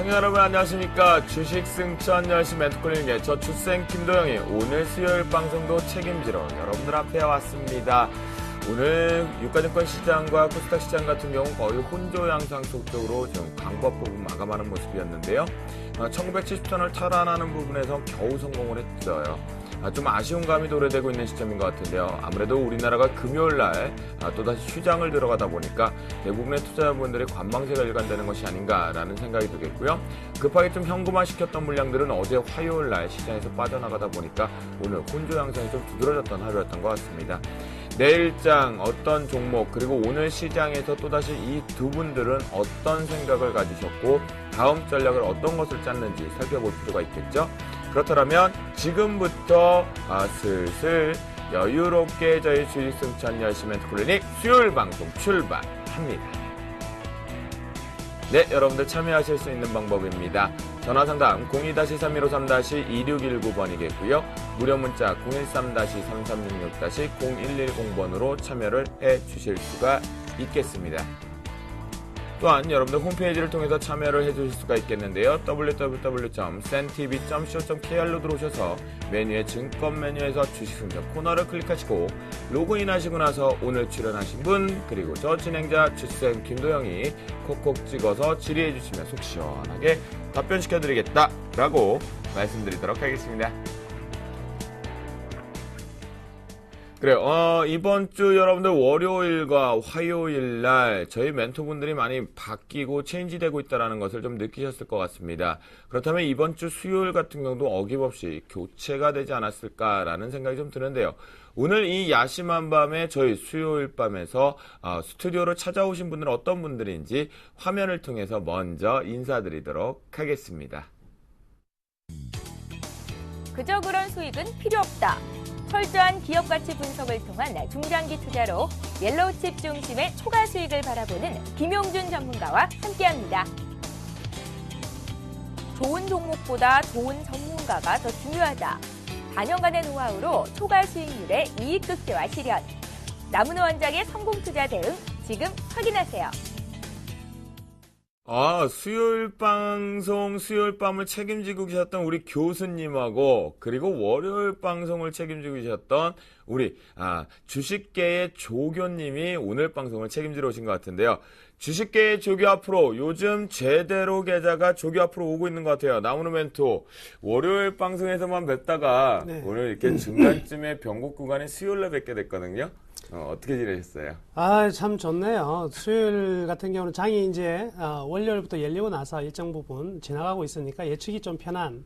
시청자 여러분 안녕하십니까. 주식 승천 열심히 멘토클리닉의 저 주생 김도영이 오늘 수요일 방송도 책임지러 여러분들 앞에 왔습니다. 오늘 유가증권 시장과 코스닥 시장 같은 경우 거의 혼조 양상 속적으로 지금 강보 부분 마감하는 모습이었는데요. 1970선을 탈환하는 부분에서 겨우 성공을 했어요. 좀 아쉬운 감이 도래되고 있는 시점인 것 같은데요. 아무래도 우리나라가 금요일날 또다시 휴장을 들어가다 보니까 대부분의 투자자분들이 관망세가 일관되는 것이 아닌가라는 생각이 들겠고요. 급하게 좀 현금화시켰던 물량들은 어제 화요일날 시장에서 빠져나가다 보니까 오늘 혼조 양상이 좀 두드러졌던 하루였던 것 같습니다. 내일장 어떤 종목 그리고 오늘 시장에서 또다시 이 두 분들은 어떤 생각을 가지셨고 다음 전략을 어떤 것을 짰는지 살펴볼 필요가 있겠죠. 그렇다면 지금부터 슬슬 여유롭게 저희 주식승천 열심히 멘토클리닉 수요일 방송 출발합니다. 네, 여러분들 참여하실 수 있는 방법입니다. 전화상담 02-3153-2619번이겠고요. 무료 문자 013-3366-0110번으로 참여를 해주실 수가 있겠습니다. 또한 여러분들 홈페이지를 통해서 참여를 해주실 수가 있겠는데요. www.sentv.co.kr로 들어오셔서 메뉴의 증권 메뉴에서 주식승천 코너를 클릭하시고 로그인 하시고 나서 오늘 출연하신 분 그리고 저 진행자 주식쌤 김도영이 콕콕 찍어서 질의해 주시면 속 시원하게 답변시켜드리겠다라고 말씀드리도록 하겠습니다. 그래요. 이번 주 여러분들 월요일과 화요일 날 저희 멘토분들이 많이 바뀌고 체인지되고 있다는 것을 좀 느끼셨을 것 같습니다. 그렇다면 이번 주 수요일 같은 경우도 어김없이 교체가 되지 않았을까라는 생각이 좀 드는데요. 오늘 이 야심한 밤에 저희 수요일 밤에서 스튜디오로 찾아오신 분들은 어떤 분들인지 화면을 통해서 먼저 인사드리도록 하겠습니다. 그저 그런 수익은 필요 없다. 철저한 기업 가치 분석을 통한 중장기 투자로 옐로우칩 중심의 초과 수익을 바라보는 김용준 전문가와 함께합니다. 좋은 종목보다 좋은 전문가가 더 중요하다. 4년간의 노하우로 초과 수익률의 이익 극대화 실현. 남은호 원장의 성공 투자 대응 지금 확인하세요. 수요일 방송, 수요일 밤을 책임지고 계셨던 우리 교수님하고, 그리고 월요일 방송을 책임지고 계셨던 우리, 주식계의 조교님이 오늘 방송을 책임지러 오신 것 같은데요. 주식계의 조교 앞으로 요즘 제대로 계좌가 조교 앞으로 오고 있는 것 같아요. 나무는 멘토. 월요일 방송에서만 뵙다가 오늘 이렇게 중간쯤에 변곡 구간에 수요일에 뵙게 됐거든요. 어떻게 지내셨어요? 참 좋네요. 수요일 같은 경우는 장이 이제 월요일부터 열리고 나서 일정 부분 지나가고 있으니까 예측이 좀 편한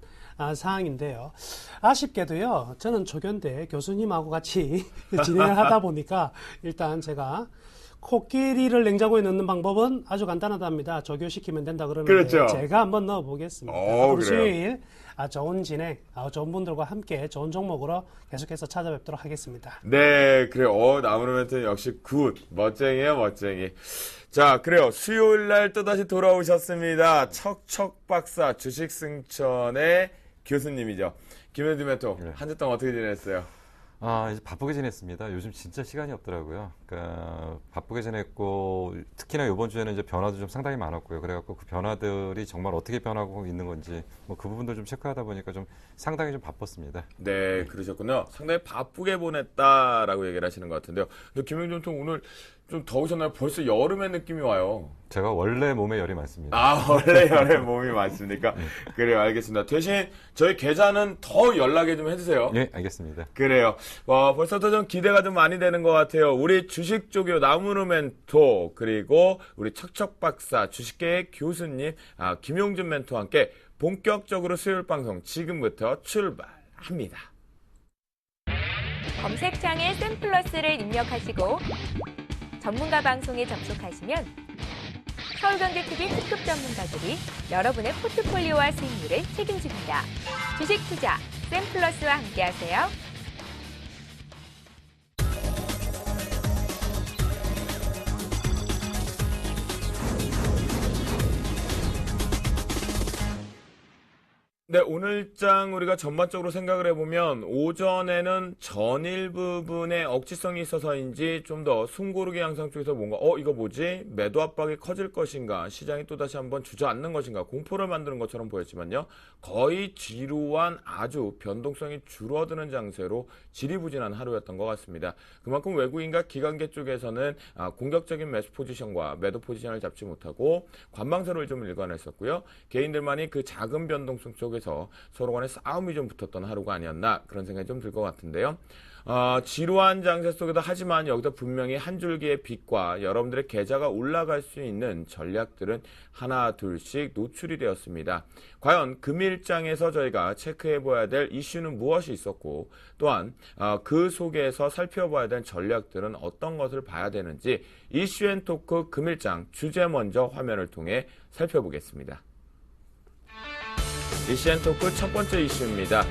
상황인데요. 아쉽게도요. 저는 조교인데 교수님하고 같이 진행을 하다 보니까 일단 제가 코끼리를 냉장고에 넣는 방법은 아주 간단하답니다. 조교시키면 된다 그러는데 그렇죠. 제가 한번 넣어보겠습니다. 앞으로 수요일 좋은 진행, 좋은 분들과 함께 좋은 종목으로 계속해서 찾아뵙도록 하겠습니다. 네, 그래요. 나무는 멘토 역시 굿. 멋쟁이에요, 멋쟁이. 자, 그래요. 수요일 날 또다시 돌아오셨습니다. 척척박사 주식승천의 교수님이죠. 김현주 멘토, 한 주 동안 어떻게 지냈어요? 이제 바쁘게 지냈습니다. 요즘 진짜 시간이 없더라고요. 그러니까 바쁘게 지냈고 특히나 이번 주에는 이제 변화도 좀 상당히 많았고요. 그래갖고 그 변화들이 정말 어떻게 변하고 있는 건지 뭐 그 부분들 좀 체크하다 보니까 좀 상당히 좀 바빴습니다. 네, 그러셨군요. 상당히 바쁘게 보냈다라고 얘기를 하시는 것 같은데요. 근데 김영준 통 오늘 좀 더우셨나요? 벌써 여름의 느낌이 와요. 제가 원래 몸에 열이 많습니다. 원래 열에 몸이 많습니까? 그래요, 알겠습니다. 대신 저희 계좌는 더 연락해 좀 해주세요. 네, 알겠습니다. 그래요. 벌써부터 좀 기대가 좀 많이 되는 것 같아요. 우리 주식조교 나무는 멘토 그리고 우리 척척박사 주식계의 교수님 김용준 멘토와 함께 본격적으로 수요일 방송 지금부터 출발합니다. 검색창에 샘플러스를 입력하시고 전문가 방송에 접속하시면 서울경제TV 특급 전문가들이 여러분의 포트폴리오와 수익률을 책임집니다. 주식 투자 샘플러스와 함께하세요. 네, 오늘장 우리가 전반적으로 생각을 해보면 오전에는 전일 부분에 억지성이 있어서인지 좀 더 숨고르기 양상 쪽에서 뭔가 이거 뭐지? 매도 압박이 커질 것인가? 시장이 또다시 한번 주저앉는 것인가? 공포를 만드는 것처럼 보였지만요. 거의 지루한 아주 변동성이 줄어드는 장세로 지리부진한 하루였던 것 같습니다. 그만큼 외국인과 기관계 쪽에서는 공격적인 매수 포지션과 매도 포지션을 잡지 못하고 관망세를 좀 일관했었고요. 개인들만이 그 작은 변동성 쪽에 서로 간에 싸움이 좀 붙었던 하루가 아니었나 그런 생각이 좀 들 것 같은데요. 지루한 장세 속에도 하지만 여기서 분명히 한 줄기의 빛과 여러분들의 계좌가 올라갈 수 있는 전략들은 하나 둘씩 노출이 되었습니다. 과연 금일장에서 저희가 체크해봐야 될 이슈는 무엇이 있었고 또한 그 속에서 살펴봐야 될 전략들은 어떤 것을 봐야 되는지 이슈앤토크 금일장 주제 먼저 화면을 통해 살펴보겠습니다. 이슈앤토크 첫 번째 이슈입니다.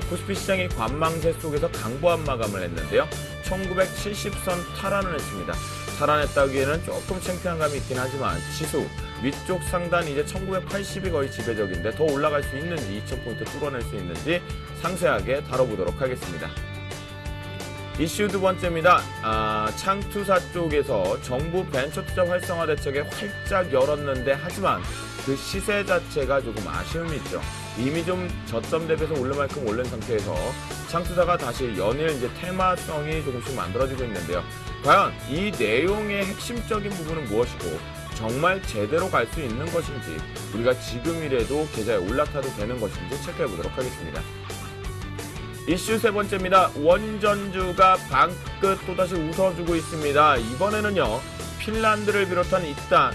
코스피 시장이 관망세 속에서 강보한 마감을 했는데요. 1970선 탈환을 했습니다. 탈환했다기에는 조금 창피한 감이 있긴 하지만 지수 위쪽 상단 이제 1980이 거의 지배적인데 더 올라갈 수 있는지 2000포인트 뚫어낼 수 있는지 상세하게 다뤄보도록 하겠습니다. 이슈 두 번째입니다. 창투사 쪽에서 정부 벤처 투자 활성화 대책에 활짝 열었는데 하지만 그 시세 자체가 조금 아쉬움이 있죠. 이미 좀 저점 대비해서 오를 만큼 오른 상태에서 창투사가 다시 연일 이제 테마성이 조금씩 만들어지고 있는데요. 과연 이 내용의 핵심적인 부분은 무엇이고 정말 제대로 갈 수 있는 것인지 우리가 지금이라도 계좌에 올라타도 되는 것인지 체크해 보도록 하겠습니다. 이슈 세 번째입니다. 원전주가 방긋 또다시 웃어주고 있습니다. 이번에는요. 핀란드를 비롯한 이딴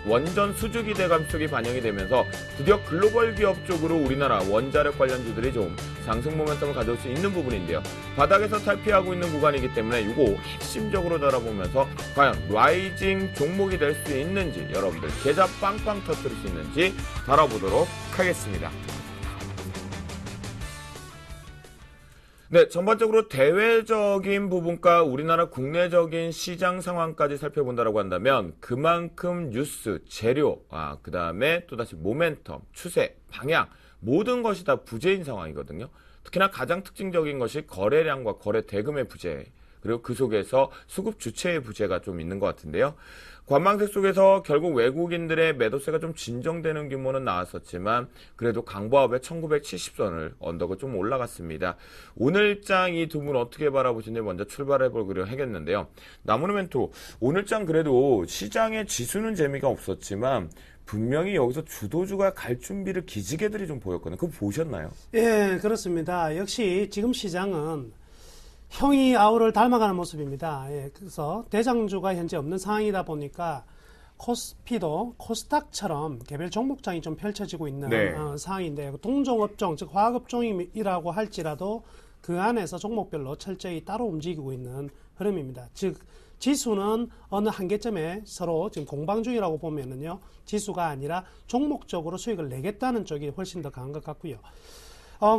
원전 수주 기대감 속이 반영이 되면서 드디어 글로벌 기업 쪽으로 우리나라 원자력 관련주들이 좀 상승 모멘텀을 가져올 수 있는 부분인데요. 바닥에서 탈피하고 있는 구간이기 때문에 이거 핵심적으로 달아보면서 과연 라이징 종목이 될 수 있는지 여러분들 계좌 빵빵 터뜨릴 수 있는지 다뤄보도록 하겠습니다. 네, 전반적으로 대외적인 부분과 우리나라 국내적인 시장 상황까지 살펴본다라고 한다면 그만큼 뉴스, 재료, 그 다음에 또다시 모멘텀, 추세, 방향 모든 것이 다 부재인 상황이거든요. 특히나 가장 특징적인 것이 거래량과 거래 대금의 부재 그리고 그 속에서 수급 주체의 부재가 좀 있는 것 같은데요. 관망세 속에서 결국 외국인들의 매도세가 좀 진정되는 규모는 나왔었지만 그래도 강보합의 1970선을 언덕을 좀 올라갔습니다. 오늘장 이 두 분 어떻게 바라보시는지 먼저 출발해보기로 하겠는데요. 나무노멘토 오늘장 그래도 시장의 지수는 재미가 없었지만 분명히 여기서 주도주가 갈 준비를 기지개들이 좀 보였거든요. 그거 보셨나요? 예, 그렇습니다. 역시 지금 시장은 형이 아우를 닮아가는 모습입니다. 예, 그래서 대장주가 현재 없는 상황이다 보니까 코스피도 코스닥처럼 개별 종목장이 좀 펼쳐지고 있는 상황인데 동종업종, 즉 화학업종이라고 할지라도 그 안에서 종목별로 철저히 따로 움직이고 있는 흐름입니다. 즉 지수는 어느 한계점에 서로 지금 공방 중이라고 보면은요, 지수가 아니라 종목적으로 수익을 내겠다는 쪽이 훨씬 더 강한 것 같고요.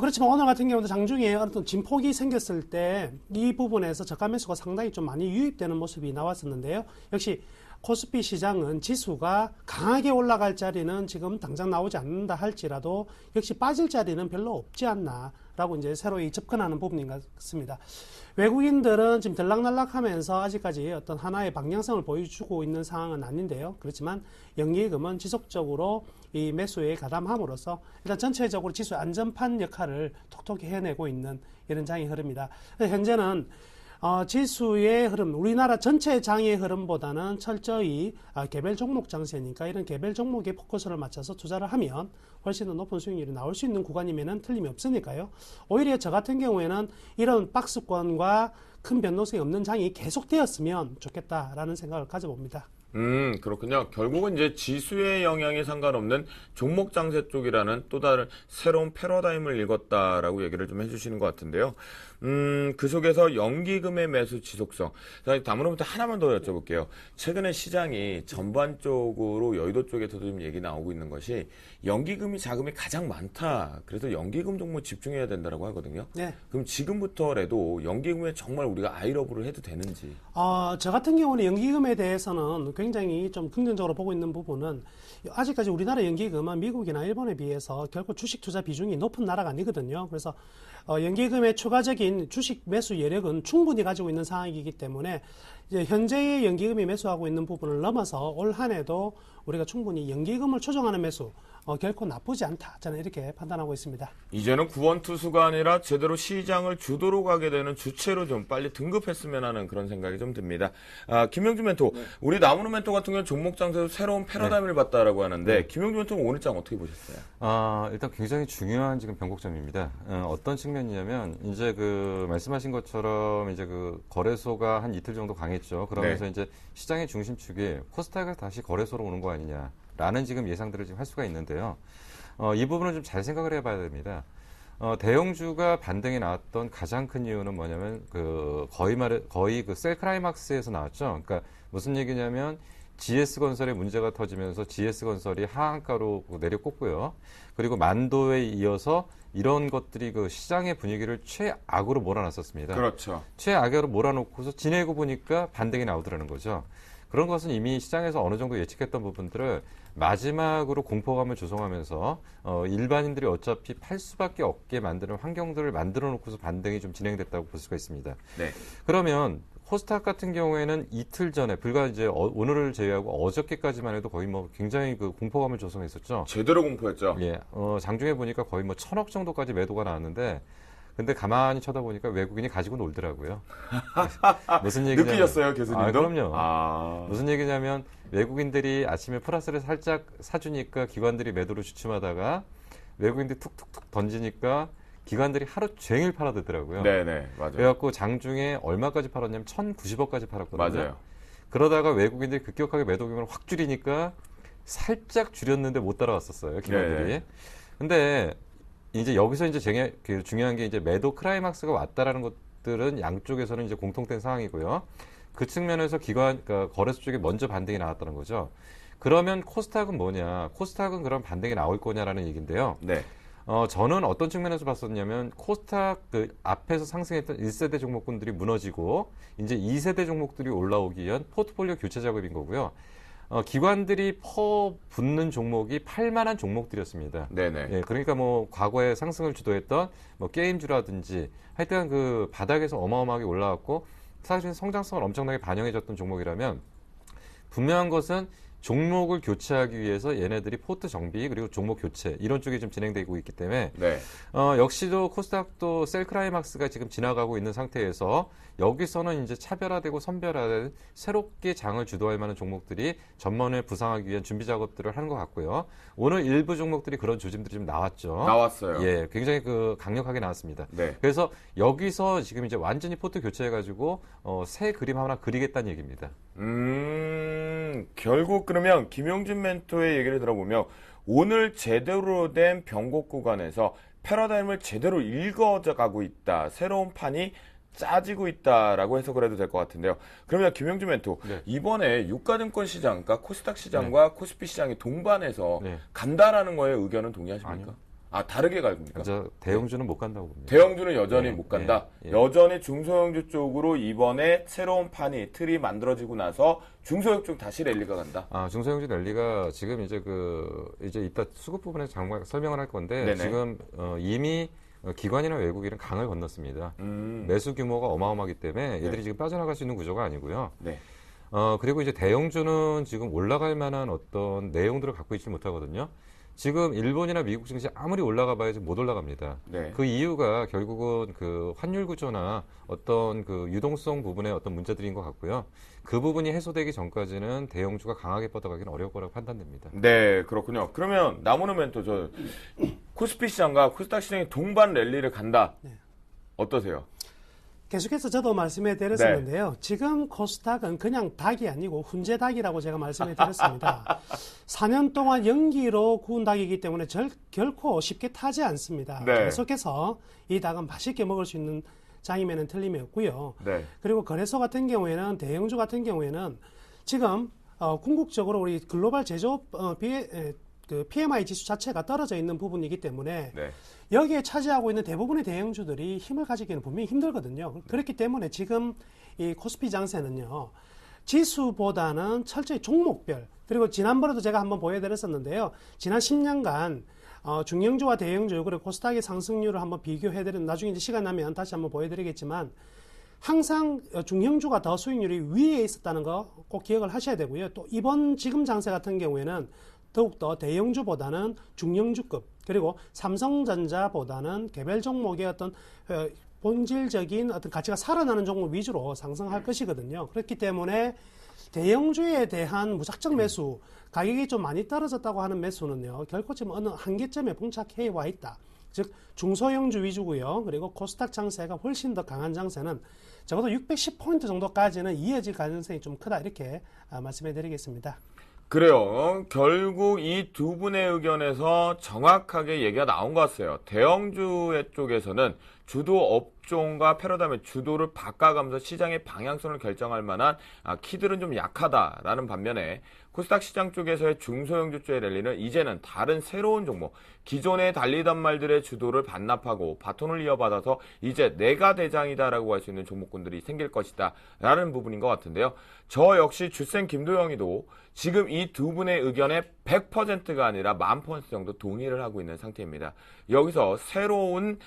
그렇지만 오늘 같은 경우도 장중에 어떤 진폭이 생겼을 때 이 부분에서 저가 매수가 상당히 좀 많이 유입되는 모습이 나왔었는데요. 역시 코스피 시장은 지수가 강하게 올라갈 자리는 지금 당장 나오지 않는다 할지라도 역시 빠질 자리는 별로 없지 않나라고 이제 새로 접근하는 부분인 것 같습니다. 외국인들은 지금 들락날락하면서 아직까지 어떤 하나의 방향성을 보여주고 있는 상황은 아닌데요. 그렇지만 연기금은 지속적으로 이 매수에 가담함으로써 일단 전체적으로 지수의 안전판 역할을 톡톡히 해내고 있는 이런 장의 흐름입니다. 현재는 지수의 흐름, 우리나라 전체 장의 흐름보다는 철저히 개별 종목 장세니까 이런 개별 종목에 포커스를 맞춰서 투자를 하면 훨씬 더 높은 수익률이 나올 수 있는 구간이면 틀림이 없으니까요. 오히려 저 같은 경우에는 이런 박스권과 큰 변동성이 없는 장이 계속되었으면 좋겠다라는 생각을 가져봅니다. 그렇군요. 결국은 이제 지수의 영향에 상관없는 종목 장세 쪽이라는 또 다른 새로운 패러다임을 읽었다라고 얘기를 좀 해주시는 것 같은데요. 그 속에서 연기금의 매수 지속성. 다음으로부터 하나만 더 여쭤볼게요. 최근에 시장이 전반적으로 여의도 쪽에서도 좀 얘기 나오고 있는 것이 연기금이 자금이 가장 많다. 그래서 연기금 종목 집중해야 된다라고 하거든요. 네. 그럼 지금부터라도 연기금에 정말 우리가 아이러브를 해도 되는지? 저 같은 경우는 연기금에 대해서는 굉장히 좀 긍정적으로 보고 있는 부분은 아직까지 우리나라 연기금은 미국이나 일본에 비해서 결코 주식 투자 비중이 높은 나라가 아니거든요. 그래서 연기금의 추가적인 주식 매수 여력은 충분히 가지고 있는 상황이기 때문에 이제 현재의 연기금이 매수하고 있는 부분을 넘어서 올 한 해도 우리가 충분히 연기금을 조정하는 매수 결코 나쁘지 않다. 저는 이렇게 판단하고 있습니다. 이제는 구원 투수가 아니라 제대로 시장을 주도로 가게 되는 주체로 좀 빨리 등급했으면 하는 그런 생각이 좀 듭니다. 김영준 멘토, 우리 나무는 멘토 같은 경우는 종목장에서 새로운 패러다임을 봤다라고 하는데 김영준 멘토는 오늘 장 어떻게 보셨어요? 일단 굉장히 중요한 지금 변곡점입니다. 어떤 측면이냐면 이제 그 말씀하신 것처럼 이제 그 거래소가 한 이틀 정도 강했죠. 그러면서 이제 시장의 중심축이 코스닥에서 다시 거래소로 오는 거 아니냐라는 지금 예상들을 지금 할 수가 있는데요. 이 부분은 좀 잘 생각을 해봐야 됩니다. 대형주가 반등이 나왔던 가장 큰 이유는 뭐냐면 거의 그 셀크라이막스에서 나왔죠. 그러니까 무슨 얘기냐면 GS건설에 문제가 터지면서 GS건설이 하한가로 내려꽂고요. 그리고 만도에 이어서 이런 것들이 그 시장의 분위기를 최악으로 몰아놨었습니다. 그렇죠. 최악으로 몰아놓고서 지내고 보니까 반등이 나오더라는 거죠. 그런 것은 이미 시장에서 어느 정도 예측했던 부분들을 마지막으로 공포감을 조성하면서 일반인들이 어차피 팔 수밖에 없게 만드는 환경들을 만들어 놓고서 반등이 좀 진행됐다고 볼 수가 있습니다. 네. 그러면 코스닥 같은 경우에는 이틀 전에 불과 이제 오늘을 제외하고 어저께까지만 해도 거의 뭐 굉장히 그 공포감을 조성했었죠. 제대로 공포했죠. 예, 장중에 보니까 거의 뭐 1,000억 정도까지 매도가 나왔는데, 근데 가만히 쳐다보니까 외국인이 가지고 놀더라고요. 무슨 얘기냐면, 느끼셨어요, 교수님도? 그럼요. 무슨 얘기냐면 외국인들이 아침에 플러스를 살짝 사주니까 기관들이 매도를 주춤하다가 외국인들이 툭툭툭 던지니까 기관들이 하루 종일 팔아대더라고요. 네네, 맞아요. 그래갖고 장중에 얼마까지 팔았냐면 1,090억까지 팔았거든요. 맞아요. 그러다가 외국인들이 급격하게 매도 규모를 확 줄이니까 살짝 줄였는데 못 따라왔었어요, 기관들이. 네. 근데 이제 여기서 이제 중요한 게 이제 매도 크라이막스가 왔다라는 것들은 양쪽에서는 이제 공통된 상황이고요. 그 측면에서 그러니까 거래소 쪽에 먼저 반등이 나왔다는 거죠. 그러면 코스닥은 뭐냐? 코스닥은 그럼 반등이 나올 거냐라는 얘기인데요. 네. 저는 어떤 측면에서 봤었냐면 코스닥 그 앞에서 상승했던 1세대 종목군들이 무너지고 이제 2세대 종목들이 올라오기 위한 포트폴리오 교체 작업인 거고요. 기관들이 퍼붓는 종목이 팔만한 종목들이었습니다. 네네. 예, 그러니까 뭐 과거에 상승을 주도했던 뭐 게임주라든지 하여튼 그 바닥에서 어마어마하게 올라왔고 사실 성장성을 엄청나게 반영해줬던 종목이라면 분명한 것은 종목을 교체하기 위해서 얘네들이 포트 정비 그리고 종목 교체 이런 쪽이 좀 진행되고 있기 때문에 네. 역시도 코스닥도 셀크라이막스가 지금 지나가고 있는 상태에서 여기서는 이제 차별화되고 선별화된 새롭게 장을 주도할 만한 종목들이 전면에 부상하기 위한 준비 작업들을 하는 것 같고요. 오늘 일부 종목들이 그런 조짐들이 좀 나왔죠. 나왔어요. 예, 굉장히 강력하게 나왔습니다. 네. 그래서 여기서 지금 이제 완전히 포트 교체해가지고 새 그림 하나 그리겠다는 얘기입니다. 결국 그러면 김용준 멘토의 얘기를 들어보면 오늘 제대로 된 변곡 구간에서 패러다임을 제대로 읽어가고 있다. 새로운 판이 짜지고 있다라고 해석을 해도 될 것 같은데요. 그러면 김용준 멘토, 네. 이번에 유가증권 시장, 그러니까 코스닥 시장과 코스피 시장이 동반해서 네. 간다라는 거에 의견은 동의하십니까? 아니요. 다르게 갑니까? 대형주는 못 간다고 봅니다. 대형주는 여전히 네, 못 간다. 예. 여전히 중소형주 쪽으로 이번에 새로운 틀이 만들어지고 나서 중소형 쪽 다시 랠리가 간다. 중소형주 랠리가 지금 이제 이제 이따 수급 부분에서 잠깐 설명을 할 건데 네네. 지금 이미 기관이나 외국인은 강을 건넜습니다. 매수 규모가 어마어마하기 때문에 얘들이 네. 지금 빠져나갈 수 있는 구조가 아니고요. 네. 그리고 이제 대형주는 지금 올라갈 만한 어떤 내용들을 갖고 있지 못하거든요. 지금 일본이나 미국 증시 아무리 올라가 봐야지 못 올라갑니다. 네. 그 이유가 결국은 그 환율 구조나 어떤 그 유동성 부분의 어떤 문제들인 것 같고요. 그 부분이 해소되기 전까지는 대형주가 강하게 뻗어가기는 어려울 거라고 판단됩니다. 네, 그렇군요. 그러면 나무는 멘토 코스피 시장과 코스닥 시장이 동반 랠리를 간다. 네. 어떠세요? 계속해서 저도 말씀해 드렸었는데요. 지금 코스닥은 그냥 닭이 아니고 훈제 닭이라고 제가 말씀해 드렸습니다. 4년 동안 연기로 구운 닭이기 때문에 결코 쉽게 타지 않습니다. 네. 계속해서 이 닭은 맛있게 먹을 수 있는 장임에는 틀림이 없고요. 네. 그리고 거래소 같은 경우에는 대형주 같은 경우에는 지금 궁극적으로 우리 글로벌 제조업 그 PMI 지수 자체가 떨어져 있는 부분이기 때문에 네. 여기에 차지하고 있는 대부분의 대형주들이 힘을 가지기는 분명히 힘들거든요. 그렇기 때문에 지금 이 코스피 장세는요. 지수보다는 철저히 종목별, 그리고 지난번에도 제가 한번 보여드렸었는데요. 지난 10년간 중형주와 대형주 그리고 코스닥의 상승률을 한번 비교해드리는, 나중에 이제 시간 나면 다시 한번 보여드리겠지만 항상 중형주가 더 수익률이 위에 있었다는 거 꼭 기억을 하셔야 되고요. 또 이번 지금 장세 같은 경우에는 더욱더 대형주보다는 중형주급, 그리고 삼성전자보다는 개별 종목의 어떤 본질적인 어떤 가치가 살아나는 종목 위주로 상승할 것이거든요. 그렇기 때문에 대형주에 대한 무작정 매수, 가격이 좀 많이 떨어졌다고 하는 매수는요, 결코 지금 어느 한계점에 봉착해 와 있다. 즉 중소형주 위주고요. 그리고 코스닥 장세가 훨씬 더 강한 장세는 적어도 610포인트 정도까지는 이어질 가능성이 좀 크다, 이렇게 말씀해 드리겠습니다. 그래요. 결국 이 두 분의 의견에서 정확하게 얘기가 나온 것 같아요. 대형주 쪽에서는 주도 업종과 패러다임의 주도를 바꿔가면서 시장의 방향성을 결정할 만한 키들은 좀 약하다라는 반면에, 코스닥 시장 쪽에서의 중소형주 쪽의 랠리는 이제는 다른 새로운 종목, 기존에 달리던 말들의 주도를 반납하고 바톤을 이어받아서 이제 내가 대장이다라고 할 수 있는 종목군들이 생길 것이다 라는 부분인 것 같은데요. 저 역시 주생 김도영이도 지금 이 두 분의 의견에 100%가 아니라 10,000% 정도 동의를 하고 있는 상태입니다. 여기서 새로운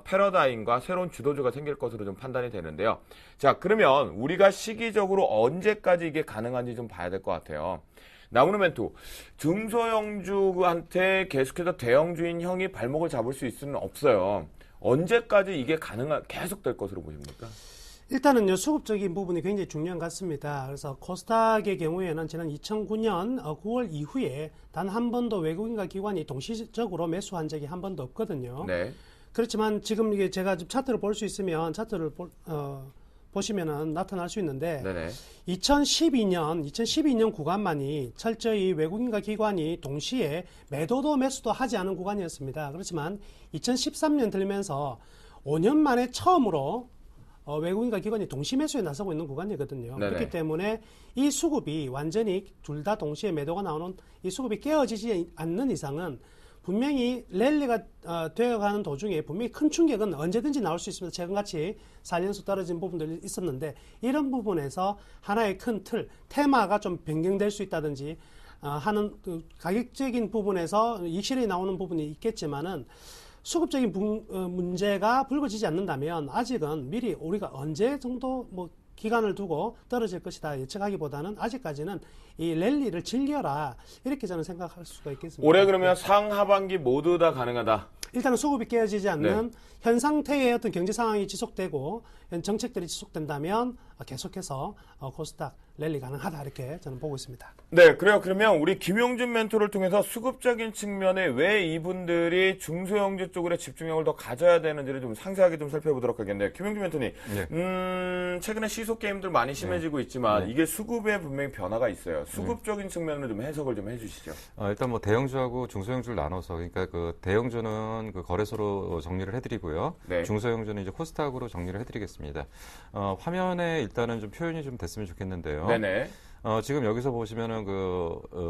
패러다임과 새로운 주도주가 생길 것으로 좀 판단이 되는데요. 자, 그러면 우리가 시기적으로 언제까지 이게 가능한지 좀 봐야 될 것 같아요. 나무는 멘토, 중소형주한테 계속해서 대형주인 형이 발목을 잡을 수 있을 수는 없어요. 언제까지 이게 계속 될 것으로 보십니까? 일단은요, 수급적인 부분이 굉장히 중요한 것 같습니다. 그래서 코스닥의 경우에는 지난 2009년 9월 이후에 단 한 번도 외국인과 기관이 동시적으로 매수한 적이 한 번도 없거든요. 네. 그렇지만 지금 이게 제가 좀 차트를 볼 수 있으면 차트를 보시면은 나타날 수 있는데, 네네. 2012년 구간만이 철저히 외국인과 기관이 동시에 매도도 매수도 하지 않은 구간이었습니다. 그렇지만 2013년 들면서 5년 만에 처음으로 외국인과 기관이 동시 매수에 나서고 있는 구간이거든요. 네네. 그렇기 때문에 이 수급이 완전히 둘 다 동시에 매도가 나오는 이 수급이 깨어지지 않는 이상은 분명히 랠리가 되어가는 도중에 분명히 큰 충격은 언제든지 나올 수 있습니다. 최근같이 4년수 떨어진 부분들이 있었는데, 이런 부분에서 하나의 큰 틀, 테마가 좀 변경될 수 있다든지 하는 그 가격적인 부분에서 이익실이 나오는 부분이 있겠지만은, 수급적인 문제가 불거지지 않는다면 아직은 미리 우리가 언제 정도 기간을 두고 떨어질 것이다 예측하기보다는 아직까지는 이 랠리를 즐겨라, 이렇게 저는 생각할 수가 있겠습니다. 올해 그러면 상하반기 모두 다 가능하다. 일단은 수급이 깨어지지 않는 현 상태의 어떤 경제 상황이 지속되고 정책들이 지속된다면 계속해서 코스닥 랠리 가능하다, 이렇게 저는 보고 있습니다. 네, 그래요. 그러면 우리 김용준 멘토를 통해서 수급적인 측면에 왜 이분들이 중소형주 쪽으로 집중력을 더 가져야 되는지를 좀 상세하게 좀 살펴보도록 하겠네요. 김용준 멘토님, 최근에 시소 게임들 많이 심해지고 있지만 이게 수급에 분명히 변화가 있어요. 수급적인 측면으로 좀 해석을 좀 해주시죠. 일단 뭐 대형주하고 중소형주를 나눠서, 그러니까 그 대형주는 그 거래소로 정리를 해드리고요. 네. 중소형주는 이제 코스닥으로 정리를 해드리겠습니다. 화면에 일단은 좀 표현이 좀 됐으면 좋겠는데요. 네네. 지금 여기서 보시면은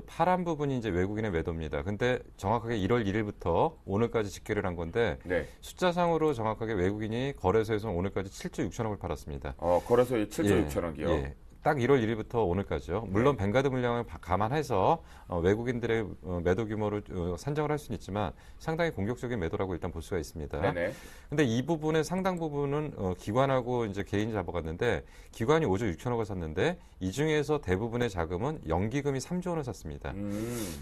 파란 부분이 이제 외국인의 매도입니다. 근데 정확하게 1월 1일부터 오늘까지 집계를 한 건데, 네. 숫자상으로 정확하게 외국인이 거래소에서 오늘까지 7조 6천억을 팔았습니다. 거래소에 7조 6천억이요? 예. 딱 1월 1일부터 오늘까지요. 물론 뱅가드 물량을 감안해서 외국인들의 매도 규모를 산정을 할 수는 있지만 상당히 공격적인 매도라고 일단 볼 수가 있습니다. 네네. 근데 이 부분의 상당 부분은 기관하고 이제 개인이 잡아갔는데, 기관이 5조 6천억을 샀는데 이 중에서 대부분의 자금은 연기금이 3조 원을 샀습니다.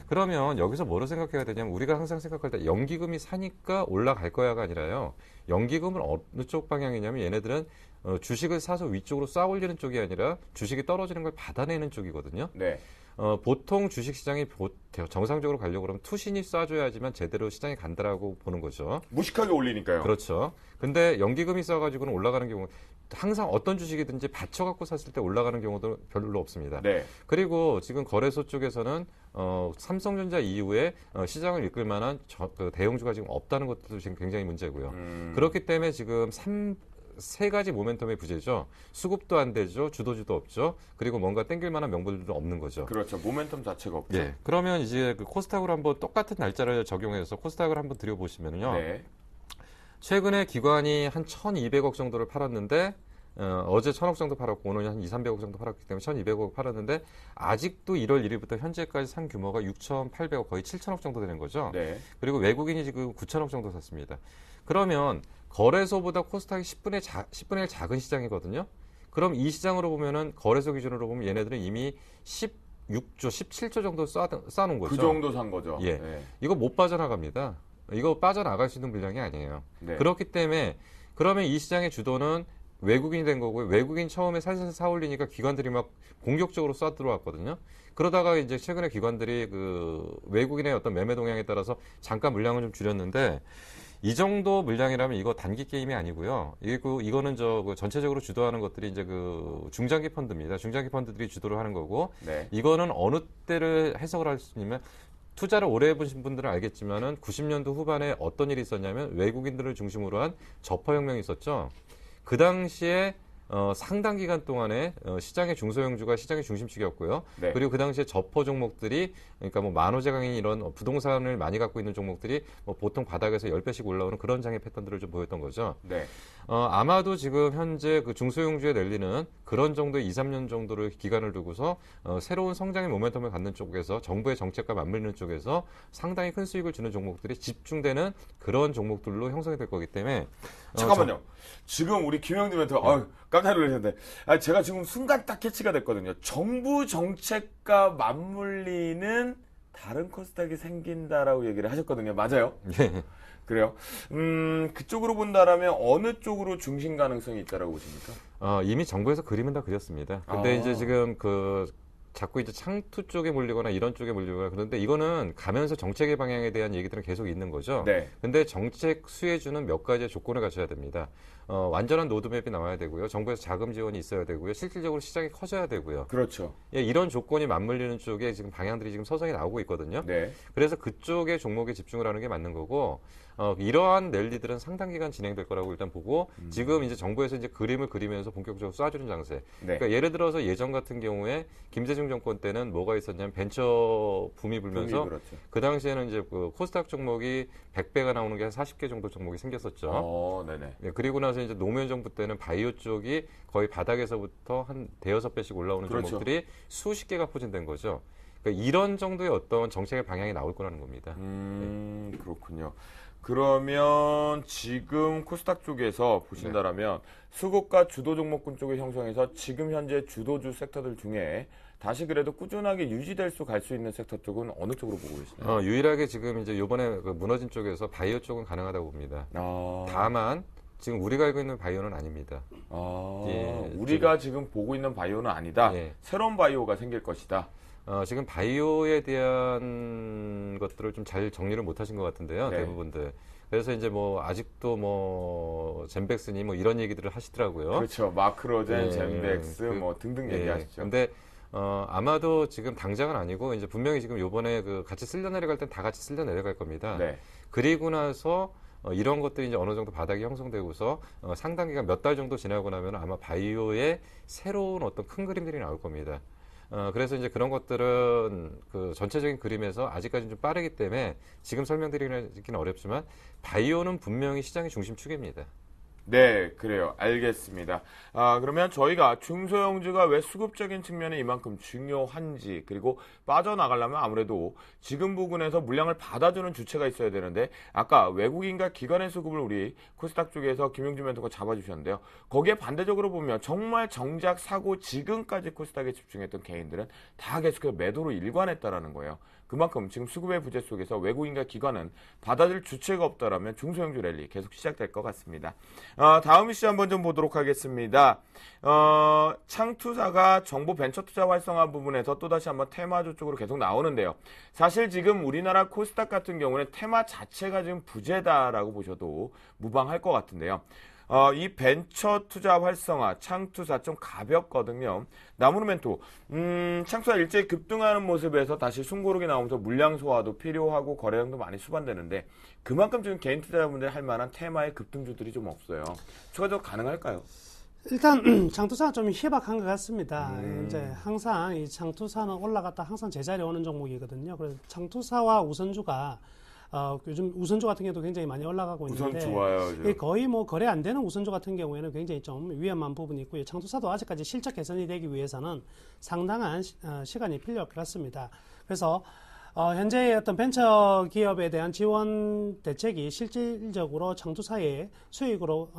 그러면 여기서 뭐로 생각해야 되냐면, 우리가 항상 생각할 때 연기금이 사니까 올라갈 거야가 아니라요. 연기금은 어느 쪽 방향이냐면, 얘네들은 주식을 사서 위쪽으로 쌓아 올리는 쪽이 아니라 주식이 떨어지는 걸 받아내는 쪽이거든요. 네. 보통 주식시장이 정상적으로 가려고 그러면 투신이 쏴줘야지만 제대로 시장이 간다라고 보는 거죠. 무식하게 올리니까요. 그렇죠. 근데 연기금이 쏴가지고는 올라가는 경우, 항상 어떤 주식이든지 받쳐갖고 샀을 때 올라가는 경우도 별로 없습니다. 네. 그리고 지금 거래소 쪽에서는 삼성전자 이후에 시장을 이끌 만한 대형주가 지금 없다는 것도 지금 굉장히 문제고요. 그렇기 때문에 지금 세 가지 모멘텀의 부재죠. 수급도 안 되죠. 주도주도 없죠. 그리고 뭔가 땡길 만한 명분들도 없는 거죠. 그렇죠. 모멘텀 자체가 없죠. 예. 그러면 이제 그 코스닥으로 한번 똑같은 날짜를 적용해서 코스닥을 한번 들여보시면요. 네. 최근에 기관이 한 1,200억 정도를 팔았는데 어제 1,000억 정도 팔았고 오늘 한 200~300억 정도 팔았기 때문에 1,200억 팔았는데 아직도 1월 1일부터 현재까지 산 규모가 6,800억 거의 7,000억 정도 되는 거죠. 네. 그리고 외국인이 지금 9,000억 정도 샀습니다. 그러면 거래소보다 코스닥이 10분의 1 작은 시장이거든요. 그럼 이 시장으로 보면은 거래소 기준으로 보면 얘네들은 이미 16조, 17조 정도 쌓아놓은 거죠. 그 정도 산 거죠. 예. 네. 이거 못 빠져나갑니다. 이거 빠져나갈 수 있는 물량이 아니에요. 네. 그렇기 때문에 그러면 이 시장의 주도는 외국인이 된 거고요. 외국인 처음에 살살 사올리니까 기관들이 막 공격적으로 쏴 들어왔거든요. 그러다가 이제 최근에 기관들이 그 외국인의 어떤 매매 동향에 따라서 잠깐 물량을 좀 줄였는데 이 정도 물량이라면 이거 단기 게임이 아니고요. 이거는 전체적으로 주도하는 것들이 이제 그 중장기 펀드입니다. 중장기 펀드들이 주도를 하는 거고 네. 이거는 어느 때를 해석을 할 수 있냐면 투자를 오래 해보신 분들은 알겠지만은 90년도 후반에 어떤 일이 있었냐면 외국인들을 중심으로 한 저퍼혁명이 있었죠. 그 당시에 상당 기간 동안에 시장의 중소형주가 시장의 중심축이었고요. 네. 그리고 그 당시에 저퍼 종목들이 그러니까 뭐 만호재강인 이런 부동산을 많이 갖고 있는 종목들이 뭐 보통 바닥에서 10배씩 올라오는 그런 장의 패턴들을 좀 보였던 거죠. 네. 아마도 지금 현재 그 중소형주에 랠리는 그런 정도의 2~3년 정도를 기간을 두고서 새로운 성장의 모멘텀을 갖는 쪽에서 정부의 정책과 맞물리는 쪽에서 상당히 큰 수익을 주는 종목들이 집중되는 그런 종목들로 형성이 될 거기 때문에 잠깐만요. 지금 우리 김영준 멘트 깜짝 놀랐는데 제가 지금 순간 딱 캐치가 됐거든요. 정부 정책과 맞물리는 다른 코스닥이 생긴다라고 얘기를 하셨거든요. 맞아요? 예. 그래요? 그쪽으로 본다라면 어느 쪽으로 중심 가능성이 있다라고 보십니까? 이미 정부에서 그림은 다 그렸습니다. 근데 이제 지금 자꾸 이제 창투 쪽에 몰리거나 이런 쪽에 몰리거나 그런데 이거는 가면서 정책의 방향에 대한 얘기들은 계속 있는 거죠. 네. 근데 정책 수혜주는 몇 가지의 조건을 갖춰야 됩니다. 완전한 로드맵이 나와야 되고요. 정부에서 자금 지원이 있어야 되고요. 실질적으로 시장이 커져야 되고요. 그렇죠. 예, 이런 조건이 맞물리는 쪽에 지금 방향들이 지금 서서히 나오고 있거든요. 네. 그래서 그쪽에 종목에 집중을 하는 게 맞는 거고, 이러한 랠리들은 상당 기간 진행될 거라고 일단 보고, 지금 이제 정부에서 이제 그림을 그리면서 본격적으로 쏴주는 장세. 네. 그러니까 예를 들어서 예전 같은 경우에 김대중 정권 때는 뭐가 있었냐면 벤처 붐이 불면서 그렇죠. 그 당시에는 이제 그 코스닥 종목이 100배가 나오는 게 한 40개 정도 종목이 생겼었죠. 네네. 네, 그리고 나서 이제 노무현 정부 때는 바이오 쪽이 거의 바닥에서부터 한 대여섯 배씩 올라오는 그렇죠. 종목들이 수십 개가 포진된 거죠. 그러니까 이런 정도의 어떤 정책의 방향이 나올 거라는 겁니다. 그렇군요. 그러면 지금 코스닥 쪽에서 보신다라면 수급과 주도 종목군 쪽을 형성해서 지금 현재 주도주 섹터들 중에 다시 그래도 꾸준하게 유지될 수 갈 수 있는 섹터 쪽은 어느 쪽으로 보고 계시나요? 유일하게 지금 이제 요번에 그 무너진 쪽에서 바이오 쪽은 가능하다고 봅니다. 다만 지금 우리가 알고 있는 바이오는 아닙니다. 예, 우리가 지금 보고 있는 바이오는 아니다. 예. 새로운 바이오가 생길 것이다. 지금 바이오에 대한 것들을 좀 잘 정리를 못 하신 것 같은데요. 네. 대부분들. 그래서 이제 뭐 아직도 뭐 젠백스니 뭐 이런 얘기들을 하시더라고요. 그렇죠. 마크로젠, 예, 젠백스 뭐 등등 얘기하시죠. 근데 아마도 지금 당장은 아니고 이제 분명히 지금 요번에 그 같이 쓸려 내려갈 땐 다 같이 쓸려 내려갈 겁니다. 네. 그리고 나서 이런 것들이 이제 어느 정도 바닥이 형성되고서 상당 기간 몇 달 정도 지나고 나면 아마 바이오의 새로운 어떤 큰 그림들이 나올 겁니다. 그래서 이제 그런 것들은 그 전체적인 그림에서 아직까지는 좀 빠르기 때문에 지금 설명드리기는 어렵지만 바이오는 분명히 시장의 중심축입니다. 네, 그래요. 알겠습니다. 그러면 저희가 중소형주가 왜 수급적인 측면에 이만큼 중요한지, 그리고 빠져나가려면 아무래도 지금 부근에서 물량을 받아주는 주체가 있어야 되는데, 아까 외국인과 기관의 수급을 우리 코스닥 쪽에서 김용준 멘토가 잡아주셨는데요. 거기에 반대적으로 보면 정말 정작 사고 지금까지 코스닥에 집중했던 개인들은 다 계속해서 매도로 일관했다라는 거예요. 그만큼 지금 수급의 부재 속에서 외국인과 기관은 받아줄 주체가 없다라면 중소형주 랠리 계속 시작될 것 같습니다. 다음 이슈 한번 좀 보도록 하겠습니다. 창투사가 정부 벤처 투자 활성화 부분에서 또다시 한번 테마주 쪽으로 계속 나오는데요. 사실 지금 우리나라 코스닥 같은 경우는 테마 자체가 지금 부재다라고 보셔도 무방할 것 같은데요. 이 벤처 투자 활성화, 창투사 좀 가볍거든요. 나무르멘토, 창투사 일제히 급등하는 모습에서 다시 숨고르기 나오면서 물량 소화도 필요하고 거래량도 많이 수반되는데 그만큼 지금 개인 투자자분들 할 만한 테마의 급등주들이 좀 없어요. 추가적으로 가능할까요? 일단 창투사가 좀 희박한 것 같습니다. 이제 항상 이 창투사는 올라갔다 항상 제자리에 오는 종목이거든요. 그래서 창투사와 우선주가 요즘 우선주 같은 경우도 굉장히 많이 올라가고 우선 있는데 좋아요. 이게 거의 뭐 거래 안 되는 우선주 같은 경우에는 굉장히 좀 위험한 부분이 있고요. 창투사도 아직까지 실적 개선이 되기 위해서는 상당한 시간이 필요할 것 같습니다. 그래서 현재의 어떤 벤처 기업에 대한 지원 대책이 실질적으로 창투사의 수익으로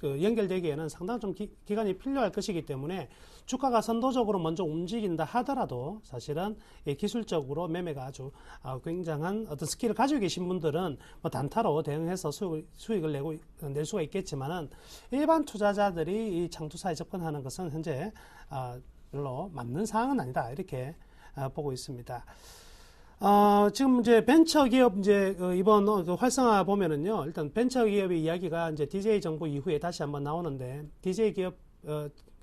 연결되기에는 상당히 좀 기간이 필요할 것이기 때문에 주가가 선도적으로 먼저 움직인다 하더라도 사실은 기술적으로 매매가 아주 굉장한 어떤 스킬을 가지고 계신 분들은 뭐 단타로 대응해서 수익을 낼 수가 있겠지만은 일반 투자자들이 이 창투사에 접근하는 것은 현재 별로 맞는 상황은 아니다 이렇게 보고 있습니다. 지금 이제 벤처 기업 이번 활성화 보면은요, 일단 벤처 기업의 이야기가 이제 DJ 정부 이후에 다시 한번 나오는데, DJ 기업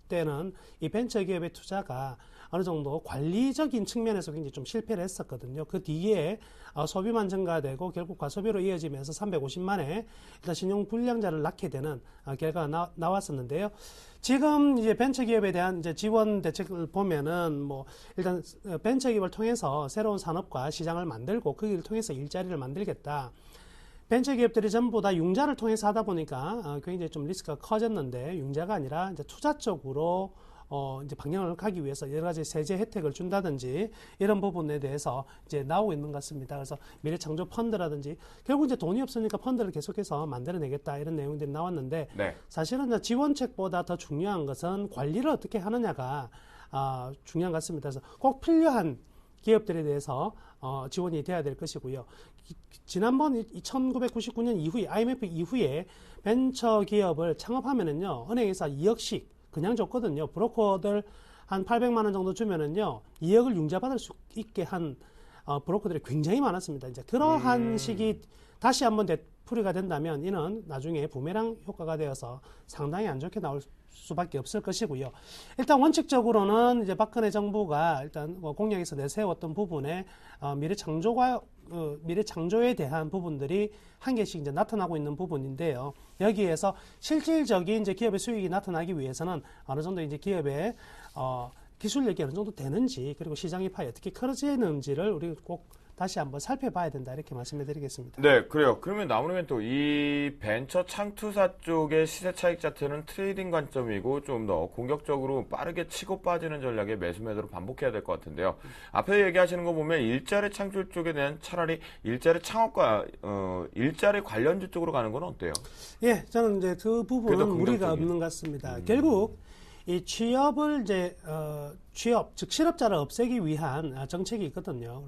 때는 이 벤처 기업의 투자가 어느 정도 관리적인 측면에서 굉장히 좀 실패를 했었거든요. 그 뒤에 소비만 증가되고 결국 과소비로 이어지면서 350만에 일단 신용 불량자를 낳게 되는 결과가 나왔었는데요. 지금 이제 벤처 기업에 대한 이제 지원 대책을 보면은 뭐 일단 벤처 기업을 통해서 새로운 산업과 시장을 만들고 거기를 통해서 일자리를 만들겠다. 벤처 기업들이 전부 다 융자를 통해서 하다 보니까 굉장히 좀 리스크가 커졌는데 융자가 아니라 이제 투자 쪽으로 이제 방향을 가기 위해서 여러 가지 세제 혜택을 준다든지 이런 부분에 대해서 이제 나오고 있는 것 같습니다. 그래서 미래창조 펀드라든지 결국 이제 돈이 없으니까 펀드를 계속해서 만들어내겠다 이런 내용들이 나왔는데 네. 사실은 지원책보다 더 중요한 것은 관리를 어떻게 하느냐가 중요한 것 같습니다. 그래서 꼭 필요한 기업들에 대해서 지원이 돼야 될 것이고요. 지난번 1999년 이후에 IMF 이후에 벤처 기업을 창업하면은요 은행에서 2억씩 그냥 줬거든요. 브로커들 한 800만 원 정도 주면은요 2억을 융자받을 수 있게 한 브로커들이 굉장히 많았습니다. 이제 그러한 식이 다시 한번 되풀이가 된다면 이는 나중에 부메랑 효과가 되어서 상당히 안 좋게 나올 수밖에 없을 것이고요. 일단 원칙적으로는 이제 박근혜 정부가 일단 공약에서 내세웠던 부분에 미래창조에 대한 부분들이 한 개씩 이제 나타나고 있는 부분인데요. 여기에서 실질적인 이제 기업의 수익이 나타나기 위해서는 어느 정도 이제 기업의 기술력이 어느 정도 되는지 그리고 시장의 파이 어떻게 커지는지를 우리 꼭 다시 한번 살펴봐야 된다 이렇게 말씀해 드리겠습니다. 네, 그래요. 그러면 남으면 또 이 벤처 창투사 쪽의 시세 차익 자체는 트레이딩 관점이고 좀 더 공격적으로 빠르게 치고 빠지는 전략의 매수 매도를 반복해야 될 것 같은데요. 앞에 얘기하시는 거 보면 일자리 창출 쪽에 대한 차라리 일자리 창업과 일자리 관련주 쪽으로 가는 건 어때요? 예, 저는 이제 그 부분은 무리가 없는 것 같습니다. 결국 이 취업을 즉 실업자를 없애기 위한 정책이 있거든요.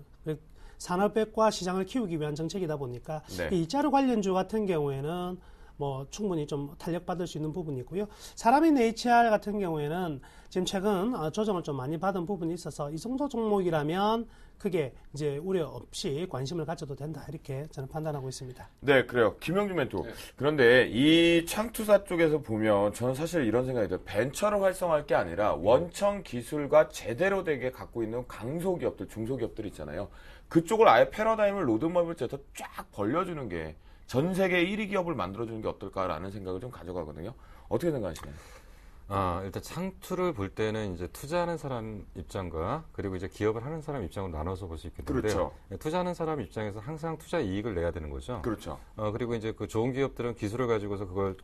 산업백과 시장을 키우기 위한 정책이다 보니까 네. 이 일자리 관련주 같은 경우에는 뭐 충분히 좀 탄력받을 수 있는 부분이 있고요. 사람인 HR 같은 경우에는 지금 최근 조정을 좀 많이 받은 부분이 있어서 이 정도 종목이라면 크게 이제 우려 없이 관심을 가져도 된다 이렇게 저는 판단하고 있습니다. 네, 그래요. 김영준 멘토. 그런데 이 창투사 쪽에서 보면 저는 사실 이런 생각이 들어요. 벤처를 활성화할 게 아니라 원청 기술과 제대로 되게 갖고 있는 강소기업들, 중소기업들 있잖아요. 그쪽을 아예 패러다임을 로드맵을 쫙 벌려주는 게 전 세계 1위 기업을 만들어주는 게 어떨까라는 생각을 좀 가져가거든요. 어떻게 생각하시나요? 일단 창투를 볼 때는 이제 투자하는 사람 입장과 그리고 이제 기업을 하는 사람 입장으로 나눠서 볼 수 있겠는데요. 그렇죠. 투자하는 사람 입장에서 항상 투자 이익을 내야 되는 거죠. 그렇죠. 그리고 이제 그 좋은 기업들은 기술을 가지고서 그걸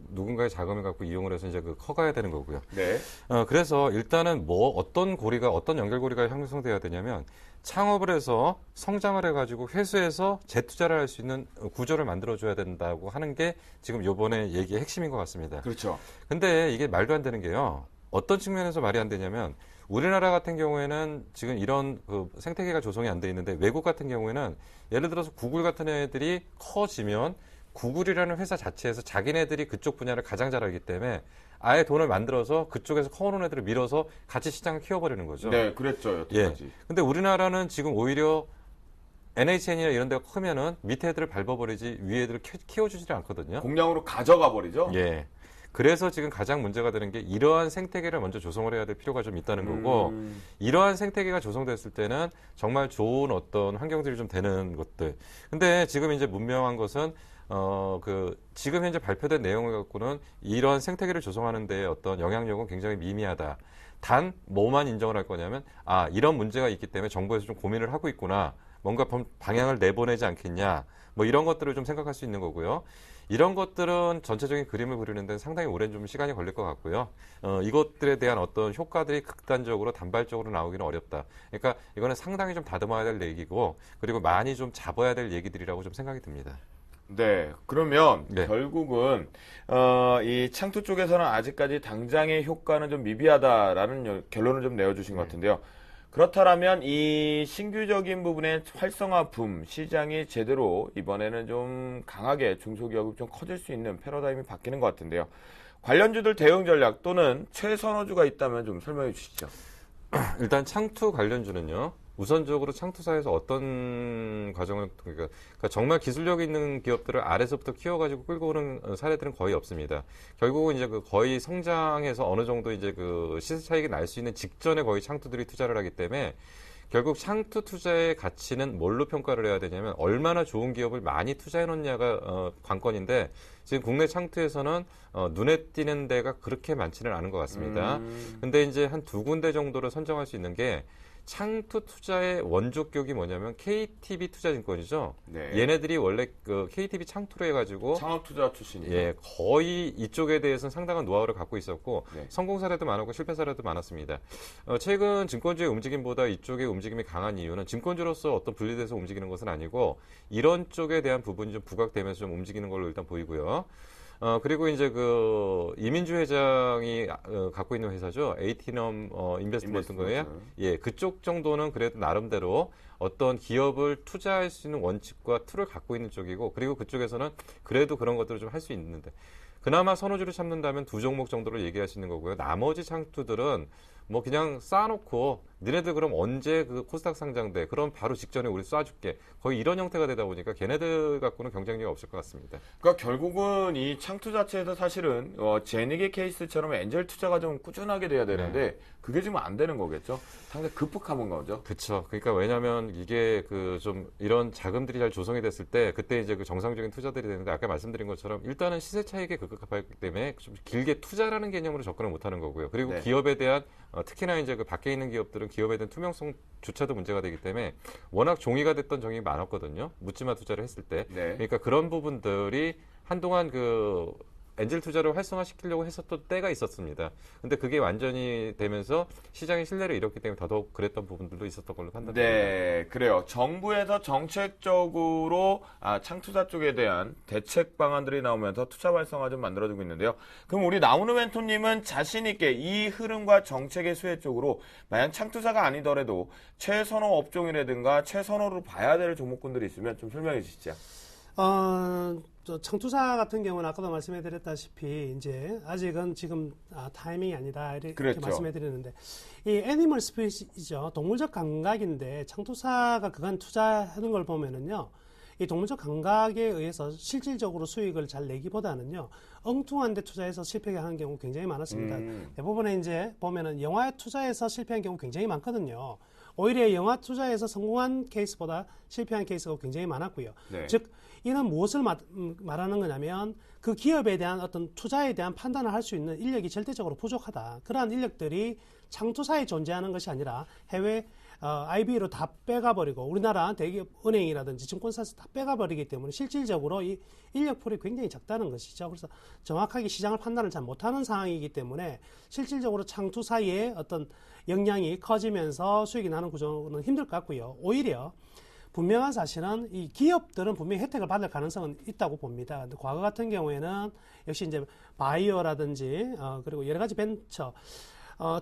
누군가의 자금을 갖고 이용을 해서 이제 커가야 되는 거고요. 네. 그래서 일단은 어떤 연결고리가 형성돼야 되냐면 창업을 해서 성장을 해가지고 회수해서 재투자를 할 수 있는 구조를 만들어줘야 된다고 하는 게 지금 요번에 얘기의 핵심인 것 같습니다. 그렇죠. 근데 이게 말도 안 되는 게요. 어떤 측면에서 말이 안 되냐면 우리나라 같은 경우에는 지금 이런 생태계가 조성이 안 돼 있는데 외국 같은 경우에는 예를 들어서 구글 같은 애들이 커지면 구글이라는 회사 자체에서 자기네들이 그쪽 분야를 가장 잘 알기 때문에 아예 돈을 만들어서 그쪽에서 커오는 애들을 밀어서 같이 시장을 키워버리는 거죠. 네, 그랬죠. 여태까지. 예. 근데 우리나라는 지금 오히려 NHN이나 이런 데가 크면은 밑에 애들을 밟아버리지 위에 애들을 키워주지 않거든요. 공량으로 가져가 버리죠. 예. 그래서 지금 가장 문제가 되는 게 이러한 생태계를 먼저 조성을 해야 될 필요가 좀 있다는 거고 이러한 생태계가 조성됐을 때는 정말 좋은 어떤 환경들이 좀 되는 것들. 근데 지금 이제 문명한 것은 지금 현재 발표된 내용을 갖고는 이런 생태계를 조성하는 데 어떤 영향력은 굉장히 미미하다. 단, 뭐만 인정을 할 거냐면, 이런 문제가 있기 때문에 정부에서 좀 고민을 하고 있구나. 뭔가 방향을 내보내지 않겠냐. 뭐 이런 것들을 좀 생각할 수 있는 거고요. 이런 것들은 전체적인 그림을 그리는데 상당히 오랜 좀 시간이 걸릴 것 같고요. 이것들에 대한 어떤 효과들이 극단적으로 단발적으로 나오기는 어렵다. 그러니까 이거는 상당히 좀 다듬어야 될 얘기고 그리고 많이 좀 잡아야 될 얘기들이라고 좀 생각이 듭니다. 네, 그러면 네. 결국은 이 창투 쪽에서는 아직까지 당장의 효과는 좀 미비하다라는 결론을 좀 내어주신 것 같은데요. 그렇다면 이 신규적인 부분의 활성화 붐 시장이 제대로 이번에는 좀 강하게 중소기업이 좀 커질 수 있는 패러다임이 바뀌는 것 같은데요. 관련주들 대응 전략 또는 최선호주가 있다면 좀 설명해 주시죠. 일단 창투 관련주는요. 우선적으로 창투사에서 어떤 과정을 그러니까 정말 기술력 있는 기업들을 아래서부터 키워가지고 끌고 오는 사례들은 거의 없습니다. 결국은 이제 그 거의 성장해서 어느 정도 이제 그 시세 차익이 날 수 있는 직전에 거의 창투들이 투자를 하기 때문에 결국 창투 투자의 가치는 뭘로 평가를 해야 되냐면 얼마나 좋은 기업을 많이 투자해 놓냐가 관건인데 지금 국내 창투에서는 눈에 띄는 데가 그렇게 많지는 않은 것 같습니다. 근데 이제 한 두 군데 정도를 선정할 수 있는 게 창투 투자의 원조격이 뭐냐면 KTB 투자증권이죠. 네. 얘네들이 원래 그 KTB 창투로 해가지고 창업투자 출신이죠. 예, 거의 이쪽에 대해서는 상당한 노하우를 갖고 있었고 네. 성공 사례도 많았고 실패 사례도 많았습니다. 최근 증권주의 움직임보다 이쪽의 움직임이 강한 이유는 증권주로서 어떤 분리돼서 움직이는 것은 아니고 이런 쪽에 대한 부분이 좀 부각되면서 좀 움직이는 걸로 일단 보이고요. 그리고 이제 그 이민주 회장이 갖고 있는 회사죠. 에이티넘 인베스트먼트 거예요. 예, 그쪽 정도는 그래도 나름대로 어떤 기업을 투자할 수 있는 원칙과 툴을 갖고 있는 쪽이고 그리고 그쪽에서는 그래도 그런 것들을 좀 할 수 있는데 그나마 선호주를 찾는다면 두 종목 정도를 얘기할 수 있는 거고요. 나머지 창투들은 뭐 그냥 쌓아놓고 니네들 그럼 언제 그 코스닥 상장돼? 그럼 바로 직전에 우리 쏴줄게. 거의 이런 형태가 되다 보니까 걔네들 갖고는 경쟁력이 없을 것 같습니다. 그러니까 결국은 이 창투 자체에서 사실은 제니게 케이스처럼 엔젤 투자가 좀 꾸준하게 돼야 되는데 그게 지금 안 되는 거겠죠? 상당히 급격한 거죠. 그렇죠. 그러니까 왜냐하면 이게 그 좀 이런 자금들이 잘 조성이 됐을 때 그때 이제 그 정상적인 투자들이 되는데 아까 말씀드린 것처럼 일단은 시세 차익에 급급하기 때문에 좀 길게 투자라는 개념으로 접근을 못하는 거고요. 그리고 네. 기업에 대한 특히나 이제 그 밖에 있는 기업들은 기업에 대한 투명성조차도 문제가 되기 때문에 워낙 종이가 됐던 적이 많았거든요. 묻지마 투자를 했을 때. 네. 그러니까 그런 부분들이 한동안 그 엔젤 투자를 활성화시키려고 했었던 때가 있었습니다. 근데 그게 완전히 되면서 시장의 신뢰를 잃었기 때문에 더더욱 그랬던 부분들도 있었던 걸로 판단됩니다. 네, 그래요. 정부에서 정책적으로 창투자 쪽에 대한 대책 방안들이 나오면서 투자 활성화 좀 만들어지고 있는데요. 그럼 우리 나우누 멘토님은 자신 있게 이 흐름과 정책의 수혜 쪽으로 만약 창투사가 아니더라도 최선호 업종이라든가 최선호로 봐야 될 종목군들이 있으면 좀 설명해 주시죠. 창투사 같은 경우는 아까도 말씀해드렸다시피 이제 아직은 지금 타이밍이 아니다 이렇게 그렇죠. 말씀해드렸는데 이 애니멀 스피시죠. 동물적 감각인데 창투사가 그간 투자하는 걸 보면은요. 이 동물적 감각에 의해서 실질적으로 수익을 잘 내기보다는요. 엉뚱한 데 투자해서 실패하는 경우 굉장히 많았습니다. 대부분의 이제 보면은 영화에 투자해서 실패한 경우 굉장히 많거든요. 오히려 영화 투자에서 성공한 케이스보다 실패한 케이스가 굉장히 많았고요. 네. 즉 이는 무엇을 말하는 거냐면 그 기업에 대한 어떤 투자에 대한 판단을 할 수 있는 인력이 절대적으로 부족하다. 그러한 인력들이 창투사에 존재하는 것이 아니라 해외 IB로 다 빼가버리고 우리나라 대기업 은행이라든지 증권사에서 다 빼가버리기 때문에 실질적으로 이 인력풀이 굉장히 작다는 것이죠. 그래서 정확하게 시장을 판단을 잘 못하는 상황이기 때문에 실질적으로 창투사의 어떤 역량이 커지면서 수익이 나는 구조는 힘들 것 같고요. 오히려 분명한 사실은 이 기업들은 분명히 혜택을 받을 가능성은 있다고 봅니다. 근데 과거 같은 경우에는 역시 이제 바이오라든지 그리고 여러 가지 벤처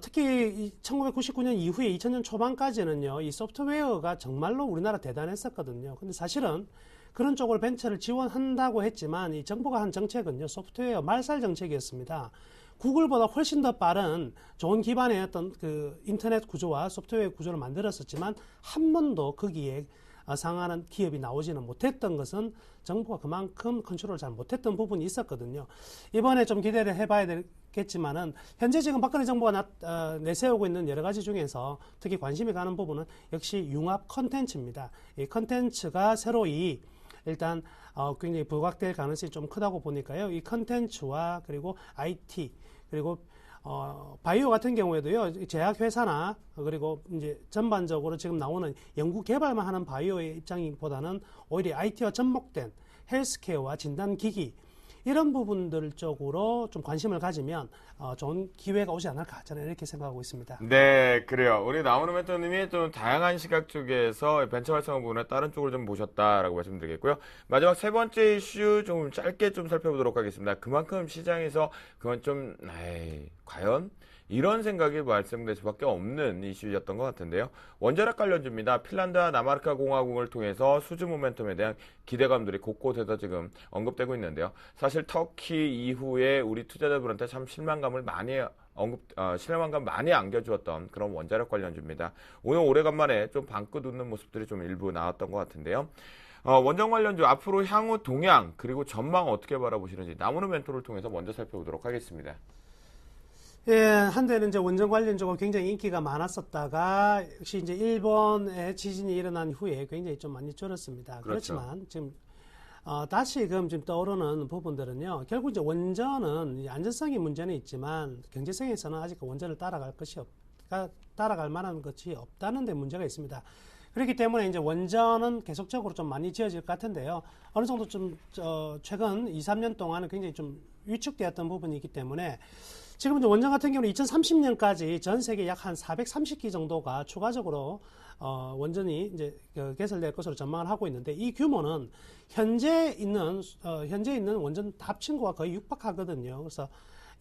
특히 1999년 이후에 2000년 초반까지는요, 이 소프트웨어가 정말로 우리나라 대단했었거든요. 근데 사실은 그런 쪽으로 벤처를 지원한다고 했지만 이 정부가 한 정책은요, 소프트웨어 말살 정책이었습니다. 구글보다 훨씬 더 빠른 좋은 기반의 어떤 그 인터넷 구조와 소프트웨어 구조를 만들었었지만 한 번도 거기에 상하는 기업이 나오지는 못했던 것은 정부가 그만큼 컨트롤을 잘 못했던 부분이 있었거든요. 이번에 좀 기대를 해봐야 되겠지만은 현재 지금 박근혜 정부가 내세우고 있는 여러 가지 중에서 특히 관심이 가는 부분은 역시 융합 컨텐츠입니다. 이 컨텐츠가 새로이 일단 굉장히 부각될 가능성이 좀 크다고 보니까요. 이 컨텐츠와 그리고 IT 그리고 바이오 같은 경우에도요, 제약회사나 그리고 이제 전반적으로 지금 나오는 연구 개발만 하는 바이오의 입장보다는 오히려 IT와 접목된 헬스케어와 진단기기 이런 부분들 쪽으로 좀 관심을 가지면 좋은 기회가 오지 않을까 저는 이렇게 생각하고 있습니다. 네, 그래요. 우리 나무노 멘토님이 좀 다양한 시각 쪽에서 벤처 활성화 부분에 다른 쪽을 좀 보셨다라고 말씀드리겠고요. 마지막 세 번째 이슈 좀 짧게 좀 살펴보도록 하겠습니다. 그만큼 시장에서 그건 좀 과연? 이런 생각이 발생될 수밖에 없는 이슈였던 것 같은데요. 원자력 관련주입니다. 핀란드와 나마르카 공화국을 통해서 수주 모멘텀에 대한 기대감들이 곳곳에서 지금 언급되고 있는데요. 사실 터키 이후에 우리 투자자들한테 참 실망감 많이 안겨주었던 그런 원자력 관련주입니다. 오늘 오래간만에 좀 방긋 웃는 모습들이 좀 일부 나왔던 것 같은데요. 원전 관련주 앞으로 향후 동향 그리고 전망 어떻게 바라보시는지 나무노 멘토를 통해서 먼저 살펴보도록 하겠습니다. 예, 한때는 이제 원전 관련주가 굉장히 인기가 많았었다가 역시 이제 일본의 지진이 일어난 후에 굉장히 좀 많이 줄었습니다. 그렇죠. 그렇지만 지금 다시금 지금 떠오르는 부분들은요. 결국 이제 원전은 안전성의 문제는 있지만 경제성에서는 아직 원전을 따라갈 만한 것이 없다는 데 문제가 있습니다. 그렇기 때문에 이제 원전은 계속적으로 좀 많이 지어질 것 같은데요. 어느 정도 좀 최근 2, 3년 동안은 굉장히 좀 위축되었던 부분이 있기 때문에 지금 이제 원전 같은 경우는 2030년까지 전 세계 약 한 430기 정도가 추가적으로 원전이 이제 개설될 것으로 전망을 하고 있는데 이 규모는 현재 있는 원전 다 합친 거와 거의 육박하거든요. 그래서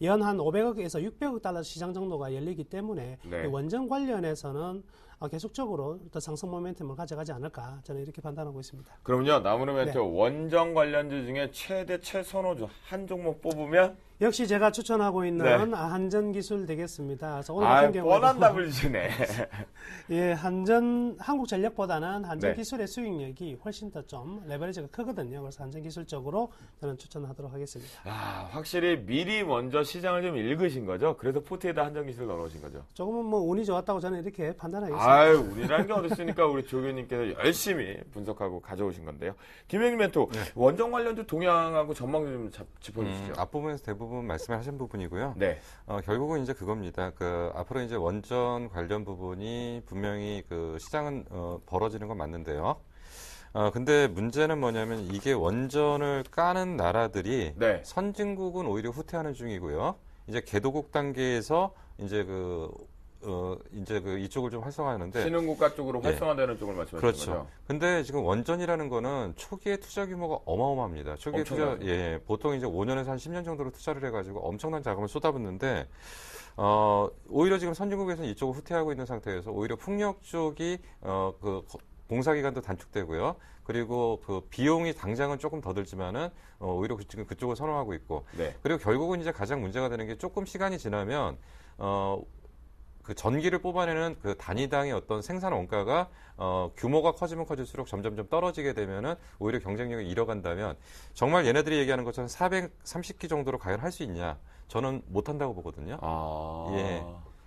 연 한 500억에서 600억 달러 시장 정도가 열리기 때문에 네. 이 원전 관련해서는 계속적으로 더 상승 모멘텀을 가져가지 않을까 저는 이렇게 판단하고 있습니다. 그럼요. 나무노 멘토 네. 원전 관련주 중에 최대 최선호주 한 종목 뽑으면 역시 제가 추천하고 있는 네. 한전기술 되겠습니다. 그래서 오늘 같은 경우에 뻔한 답을 주시네. 예, 한국전력보다는 한전기술의 수익력이 훨씬 더 좀 레버리지가 크거든요. 그래서 한전기술적으로 저는 추천하도록 하겠습니다. 확실히 미리 먼저 시장을 좀 읽으신 거죠? 그래서 포트에다 한전기술 넣어놓으신 거죠? 조금은 뭐 운이 좋았다고 저는 이렇게 판단하겠습니다. 운이라는 게 어디 있으니까 우리 조 교수님께서 열심히 분석하고 가져오신 건데요. 김영민 멘토, 원전 관련주 동향하고 전망 좀 짚어주시죠. 앞부분에서 대부분 말씀하신 부분이고요. 네. 결국은 이제 그겁니다. 앞으로 이제 원전 관련 부분이 분명히 시장은 벌어지는 건 맞는데요. 근데 문제는 뭐냐면 이게 원전을 까는 나라들이 네. 선진국은 오히려 후퇴하는 중이고요. 이제 개도국 단계에서 이제 이쪽을 좀 활성화하는데 신흥국가 쪽으로 예. 활성화되는 쪽을 말씀하시는 그렇죠. 거죠? 근데 지금 원전이라는 거는 초기에 투자 규모가 어마어마합니다. 초기에 엄청나요. 투자, 보통 이제 5년에서 한 10년 정도로 투자를 해가지고 엄청난 자금을 쏟아붓는데, 오히려 지금 선진국에서는 이쪽을 후퇴하고 있는 상태에서 오히려 풍력 쪽이, 공사 기간도 단축되고요. 그리고 비용이 당장은 조금 더 들지만은, 오히려 지금 그쪽을 선호하고 있고. 네. 그리고 결국은 이제 가장 문제가 되는 게 조금 시간이 지나면, 전기를 뽑아내는 단위당의 어떤 생산 원가가 규모가 커지면 커질수록 점점점 떨어지게 되면은 오히려 경쟁력을 잃어간다면 정말 얘네들이 얘기하는 것처럼 430기 정도로 과연 할 수 있냐? 저는 못한다고 보거든요. 예.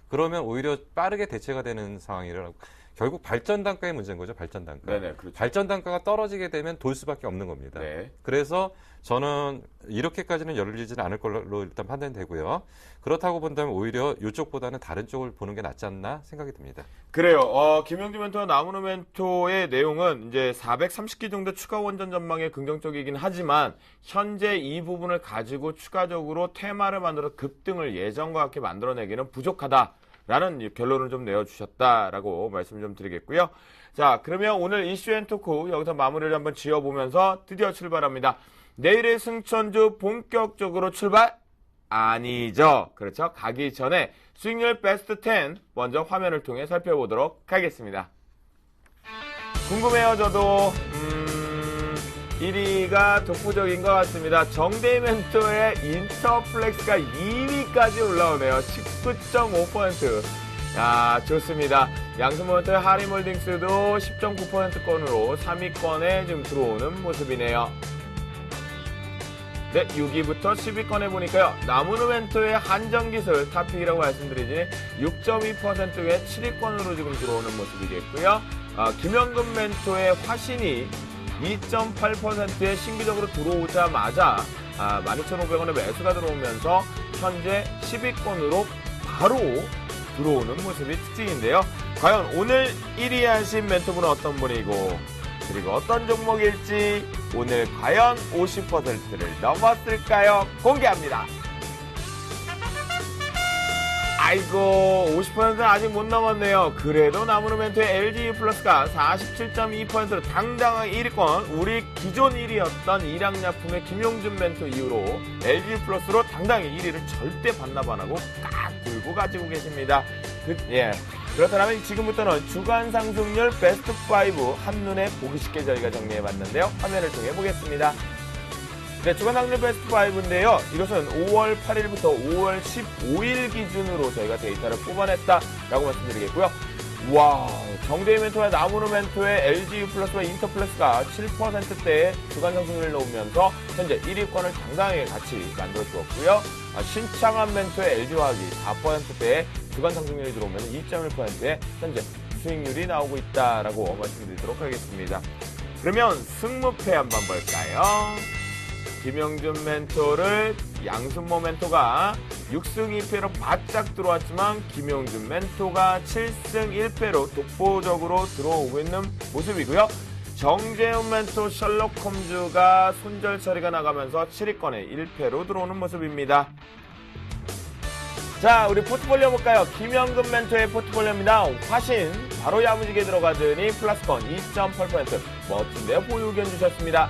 그러면 오히려 빠르게 대체가 되는 상황이라고. 결국 발전 단가의 문제인 거죠, 발전 단가. 네네, 그렇죠. 발전 단가가 떨어지게 되면 돌 수밖에 없는 겁니다. 네. 그래서 저는 이렇게까지는 열리지는 않을 걸로 일단 판단이 되고요. 그렇다고 본다면 오히려 이쪽보다는 다른 쪽을 보는 게 낫지 않나 생각이 듭니다. 그래요. 김영주 멘토와 나무노 멘토의 내용은 이제 430기 정도 추가 원전 전망에 긍정적이긴 하지만 현재 이 부분을 가지고 추가적으로 테마를 만들어 급등을 예전과 같게 만들어내기는 부족하다. 라는 결론을 좀 내어주셨다라고 말씀 좀 드리겠고요. 자, 그러면 오늘 이슈 앤 토크 여기서 마무리를 한번 지어보면서 드디어 출발합니다. 내일의 승천주 본격적으로 출발? 아니죠. 그렇죠. 가기 전에 수익률 베스트 10 먼저 화면을 통해 살펴보도록 하겠습니다. 궁금해요, 저도. 1위가 독보적인 것 같습니다. 정대희 멘토의 인터플렉스가 2위까지 올라오네요. 19.5%. 야, 좋습니다. 양수모멘토의 하리몰딩스도 10.9%권으로 3위권에 지금 들어오는 모습이네요. 네, 6위부터 10위권에 보니까요. 나무노 멘토의 한전기술 탑픽이라고 말씀드리지 6.2%의 7위권으로 지금 들어오는 모습이겠고요. 김영금 멘토의 화신이 2.8%의 신규적으로 들어오자마자 12,500원의 매수가 들어오면서 현재 10위권으로 바로 들어오는 모습이 특징인데요. 과연 오늘 1위 하신 멘토분은 어떤 분이고 그리고 어떤 종목일지 오늘 과연 50%를 넘었을까요? 공개합니다. 아이고 50%는 아직 못 넘었네요. 그래도 남은 멘토의 LG 플러스가 47.2%로 당당하게 1위권, 우리 기존 1위였던 일양약품의 김용준 멘토 이후로 LG 플러스로 당당히 1위를 절대 반납 안 하고 깍 들고 가지고 계십니다. 그렇다면 지금부터는 주간 상승률 베스트 5 한눈에 보기 쉽게 저희가 정리해봤는데요. 화면을 통해 보겠습니다. 네, 주간 상승률 베스트 5인데요. 이것은 5월 8일부터 5월 15일 기준으로 저희가 데이터를 뽑아냈다라고 말씀드리겠고요. 와, 정대희 멘토와 나무르 멘토의 LG 플러스와 인터플렉스가 7%대의 주간 상승률을 놓으면서 현재 1위권을 당당하게 같이 만들어 주었고요. 신창한 멘토의 LG화학이 4%대의 주간 상승률이 들어오면 2.1%의 현재 수익률이 나오고 있다라고 말씀드리도록 하겠습니다. 그러면 승무패 한번 볼까요? 김영준 멘토를 양순모 멘토가 6승 2패로 바짝 들어왔지만 김영준 멘토가 7승 1패로 독보적으로 들어오고 있는 모습이고요. 정재훈 멘토 셜록 홈즈가 손절 처리가 나가면서 7위권에 1패로 들어오는 모습입니다. 자, 우리 포트폴리오 볼까요? 김영근 멘토의 포트폴리오입니다. 화신 바로 야무지게 들어가더니 플러스권 2.8% 멋진데요. 보유 의견 주셨습니다.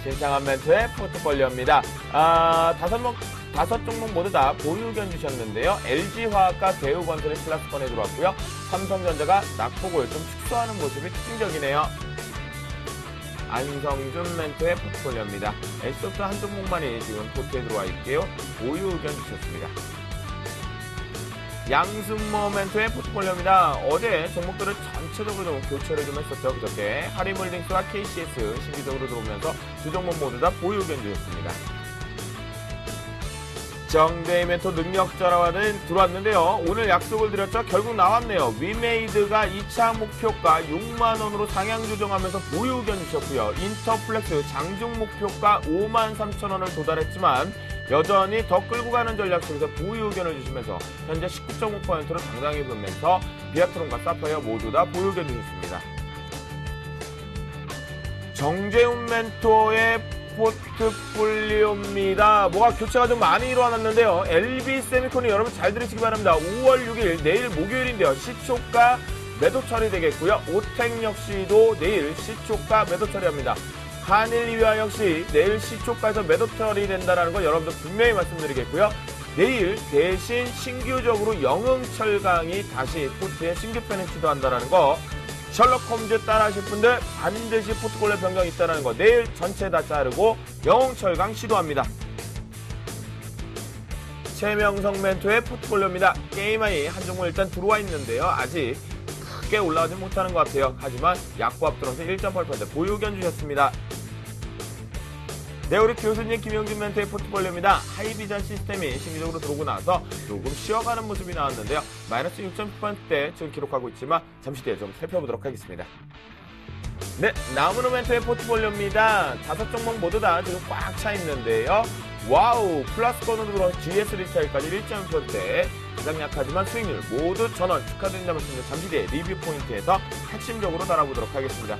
신창한 멘토의 포트폴리오입니다. 다섯 종목 모두 다 보유 의견 주셨는데요. LG화학과 대우건설이 플러스권에 들어왔고요. 삼성전자가 낙폭을 좀 축소하는 모습이 특징적이네요. 안성준 멘토의 포트폴리오입니다. S소프트 한 종목만이 지금 포트에 들어와 있고요. 보유 의견 주셨습니다. 양순모 멘토의 포트폴리오입니다. 어제 종목들을 전체적으로 좀 교체를 좀 했었죠. 그저께 하리몰딩스와 KCS 신규적으로 들어오면서 두 종목 모두 다 보유 의견 주셨습니다. 정대희 멘토 능력자라는 들어왔는데요. 오늘 약속을 드렸죠. 결국 나왔네요. 위메이드가 2차 목표가 6만원으로 상향 조정하면서 보유 의견 주셨고요. 인터플렉스 장중 목표가 53,000원을 도달했지만 여전히 더 끌고 가는 전략 속에서 보유 의견을 주시면서 현재 19.5%로 당당히 붙면서 비아트론과 사파이어 모두 다 보유 의견 주셨습니다. 정재훈 멘토의 포트폴리오입니다. 뭐가 교체가 좀 많이 일어났는데요. LB 세미콘이 여러분 잘 들으시기 바랍니다. 5월 6일 내일 목요일인데요. 시초가 매도 처리되겠고요. 오텍 역시도 내일 시초가 매도 처리합니다. 한일유화 역시 내일 시초가에서 매도 처리된다는 거 여러분들 분명히 말씀드리겠고요. 내일 대신 신규적으로 영흥철강이 다시 포트에 신규 편입 시도한다는 거, 셜록 홈즈 따라 하실 분들 반드시 포트폴리오 변경이 있다는 거, 내일 전체 다 자르고 영흥철강 시도합니다. 최명성 멘토의 포트폴리오입니다. 게임아이 한 종목 일단 들어와 있는데요. 아직 크게 올라가지 못하는 것 같아요. 하지만 약보합 들어서 1.8% 보유 의견 주셨습니다. 네, 우리 교수님 김영준 멘토의 포트폴리오입니다. 하이비전 시스템이 신규적으로 들어오고 나서 조금 쉬어가는 모습이 나왔는데요. 마이너스 6.9%대 지금 기록하고 있지만 잠시 뒤에 좀 살펴보도록 하겠습니다. 네, 나무노 멘토의 포트폴리오입니다. 5종목 모두 다 지금 꽉 차 있는데요. 와우, 플러스권으로 들어온 GS 리테일까지 1.1%대 가장 약하지만 수익률 모두 전원 축하드린다 말씀드리며 잠시 뒤에 리뷰 포인트에서 핵심적으로 다뤄보도록 하겠습니다.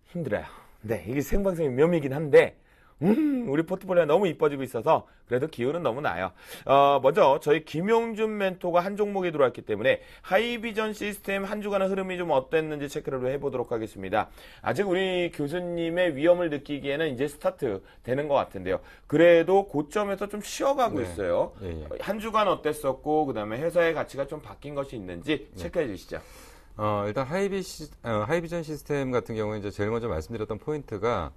힘들어요. 네, 이게 생방송의 묘미이긴 한데, 우리 포트폴리오가 너무 이뻐지고 있어서 그래도 기운은 너무 나요. 먼저 저희 김용준 멘토가 한 종목에 들어왔기 때문에 하이비전 시스템 한 주간의 흐름이 좀 어땠는지 체크를 해보도록 하겠습니다. 아직 우리 교수님의 위험을 느끼기에는 이제 스타트 되는 것 같은데요. 그래도 고점에서 좀 쉬어가고 있어요. 한 주간 어땠었고, 그 다음에 회사의 가치가 좀 바뀐 것이 있는지 체크해 주시죠. 일단 하이비전 시스템 같은 경우에 이제 제일 먼저 말씀드렸던 포인트가